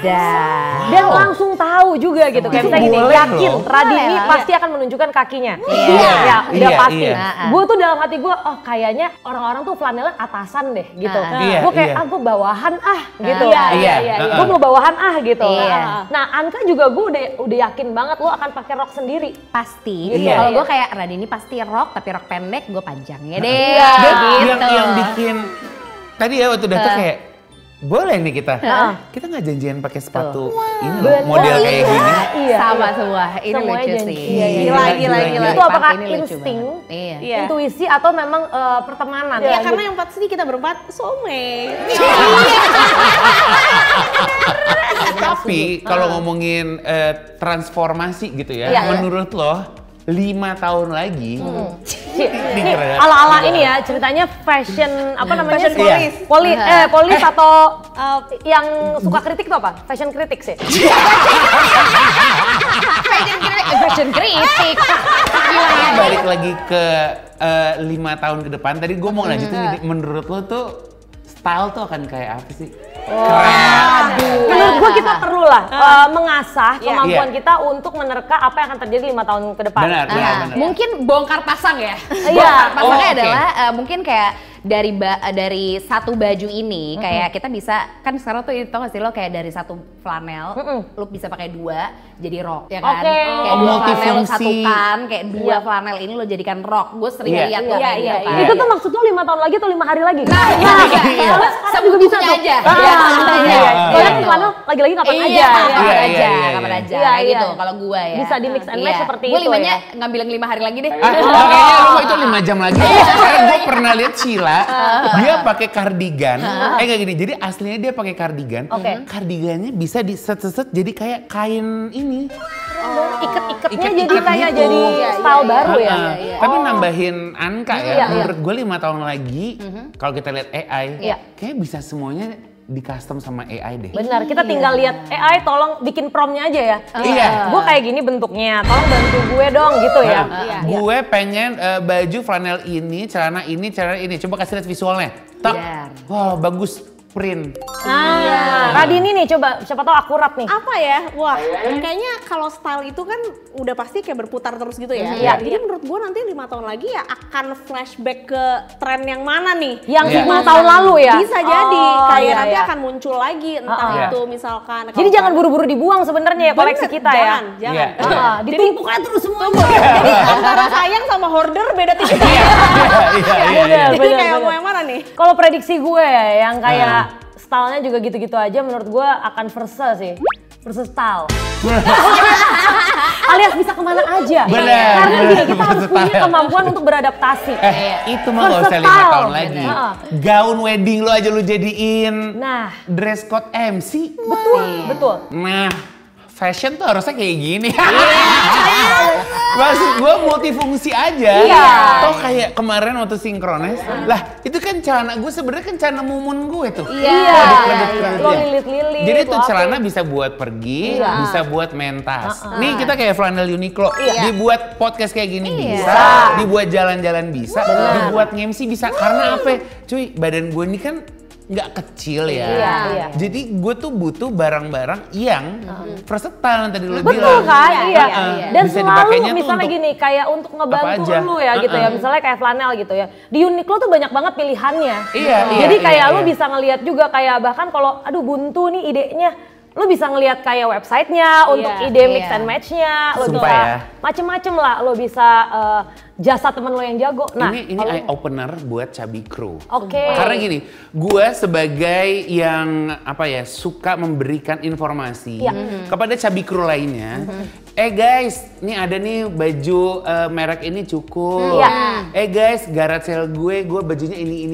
Dan langsung tahu juga gitu. Kayak misalnya gini, Boleh yakin loh. Radini Boleh. pasti akan menunjukkan kakinya. Iya. Ya, udah Iya, pasti. iya. Gue tuh dalam hati gue, oh kayaknya orang-orang tuh flanelnya atasan deh gitu. Iya, Gue kayak, iya. gue bawahan gitu. Iya. Gue mau bawahan gitu. Iya. Nah Anka juga gue udah yakin banget lo akan pakai rok sendiri. Pasti. Iya. Kalau gue kayak Radini pasti rok, tapi rok pendek gue panjangnya deh. Iya. Gitu. Yang bikin tadi ya waktu datang kayak boleh nih kita. Kita nggak janjian pakai sepatu ini loh, model kayak gini. Iya. Sama semua. Ini Semuanya lucu janji. sih. Iya, Gila. Itu apakah Ini lucu insting, banget. Iya. Iya. intuisi atau memang pertemanan? Ya karena yang pasti kita berempat soulmate. Tapi kalau ngomongin transformasi gitu ya, Iya. menurut lo 5 tahun lagi, ini Ini keren. ala-ala ini ya ceritanya fashion apa namanya? Fashion police. Polis atau yang suka kritik tuh apa? Fashion kritik sih. Fashion kritik. Ini balik lagi ke 5 tahun ke depan. Tadi gue mau lanjutin, jadi menurut lo tuh style tuh akan kayak apa sih? Menurut gua kita perlu lah mengasah kemampuan Iya. kita untuk menerka apa yang akan terjadi 5 tahun ke depan. Benar. Mungkin bongkar pasang ya. Iya. Bongkar pasangnya Oh, oke. adalah mungkin kayak dari satu baju ini kayak kita bisa kan sekarang tuh tau gak sih lo kayak dari satu flanel lo bisa pakai 2 jadi rok ya kan. Oke. Kayak 2 flanel lo Multifungsi. satukan kayak 2 flanel ini lo jadikan rok. Gue sering Iya. lihat tuh kayak gitu kan. Itu tuh maksud lo 5 tahun lagi atau 5 hari lagi? Nah, iya. Sebutunya aja. Iya. Iya. Soalnya kan planel lagi-lagi kapan Iya, aja. kapan Iya, aja, iya, kapan iya. aja. Iya, Kayak iya. gitu kalau gue ya. Bisa di mix and match seperti Gue itu limanya ya. ngambil yang 5 hari lagi deh. Kayaknya lu itu 5 jam lagi. Karena gue pernah lihat Sheila, dia pakai kardigan. Enggak gini, jadi aslinya dia pakai kardigan. Oke. Kardigannya bisa diset-set jadi kayak kain ini. Iket-iketnya Iket-iket jadi kayak gitu. jadi style baru ya. Tapi nambahin Anka ya, Iya, iya. menurut gue 5 tahun lagi, kalau kita lihat AI, Iya. kayaknya bisa semuanya di custom sama AI deh. Benar, kita tinggal lihat AI tolong bikin promnya aja ya. Iya. Gue kayak gini bentuknya, tolong bantu gue dong gitu ya. Gue pengen baju flanel ini, celana ini. Coba kasih lihat visualnya. Tak. Biar. Wah, bagus print. Nah, Radini nih coba, siapa tahu akurat nih. Apa ya? Wah, kayaknya kalau style itu kan udah pasti kayak berputar terus gitu ya. Iya. Jadi menurut gue nanti 5 tahun lagi ya akan flashback ke tren yang mana nih? Yang Iya. 10 tahun lalu ya? Bisa jadi Oh, kayak iya, nanti iya. akan muncul lagi entah Iya. itu misalkan. Jadi jangan buru-buru dibuang sebenarnya ya koleksi Bener, kita ya. Jangan. Iya. Ditumpuk aja terus semua. Jadi antara sayang sama hoarder beda tipis. Iya. Jadi bener, kayak bener. mau yang mana nih? Kalau prediksi gue yang kayak stylenya juga gitu-gitu aja menurut gue akan versa sih. Versa style. Alias bisa kemana aja. Bener, Karena bener, gini, kita harus punya versatile. kemampuan untuk beradaptasi. Itu mah gak usah 5 Versatile. tahun lagi. Gaun wedding lo aja lo jadiin Nah. dress code MC. Betul. Nah, fashion tuh harusnya kayak gini. Maksud gue multifungsi aja. Iya. Toh kayak kemarin waktu sinkronis. Lah, itu kan celana gue sebenarnya kan celana mumun gue tuh. Iya. Kredit-kredit Lo ya. lilit-lilit. Jadi lo tuh apa. celana bisa buat pergi, Iya. bisa buat mentas. Nih kita kayak flanel Uniqlo. Iya. Dibuat podcast kayak gini bisa, dibuat jalan-jalan bisa, dibuat nge-MC bisa. Karena apa? Cuy, badan gue ini kan nggak kecil ya. Iya. Jadi gue tuh butuh barang-barang yang versatile yang tadi lo Betul bilang. kan? Iya. Dan Bisa selalu dipakainya tuh misalnya untuk gini, kayak untuk ngebantu apa aja. lu ya gitu ya. Misalnya kayak flanel gitu ya. Di Uniqlo tuh banyak banget pilihannya. Iya, Jadi iya, kayak iya, lu iya. bisa ngelihat juga kayak bahkan kalau aduh buntu nih idenya. Lu bisa ngelihat kayak websitenya untuk ide mix and match-nya. Lu Sumpah bisa ya. macem-macem lah. Lu bisa jasa temen lo yang jago. Nah, ini eye opener buat Chubby Crew. Oke. Karena gini, gue sebagai yang suka memberikan informasi kepada Chubby Crew lainnya. Guys, ini ada nih baju merek ini cukup. Guys, garage sale gue bajunya ini.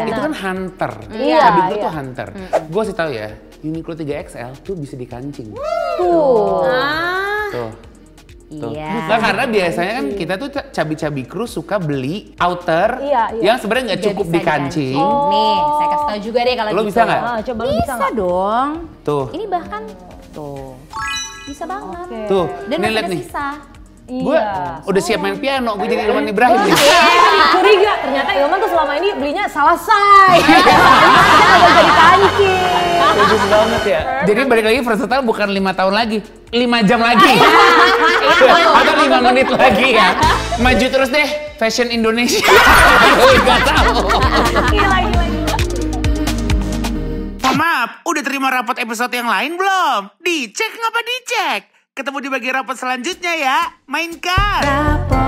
Itu kan hunter. Chubby Crew tuh hunter. Gue sih tahu ya, Uniqlo 3XL tuh bisa dikancing. Tuh. Iya. Nah, karena biasanya kan kita tuh Chubby Crew suka beli outer yang sebenarnya nggak cukup dikancing. Nih, saya kasih tahu juga deh kalau Lo gitu. bisa nggak? Coba Bisa dong. Tuh. Ini bahkan tuh. Bisa banget. Tuh, Dan ini masih lihat ada nih. sisa. Gue udah siap main piano, gue jadi Ilman Ibrahim nih. Curiga, ternyata Ilman tuh selama ini belinya salah size. Agak jadi kancing. Bagus banget ya. Jadi balik lagi versatile bukan 5 tahun lagi, 5 jam lagi. Atau 5 menit lagi ya. Maju terus deh, fashion Indonesia. Gak tahu. Gila. Maaf, udah terima rapot episode yang lain belum? Dicek ngapa dicek? Ketemu di bagian rapot selanjutnya ya. Mainkan! Rapot.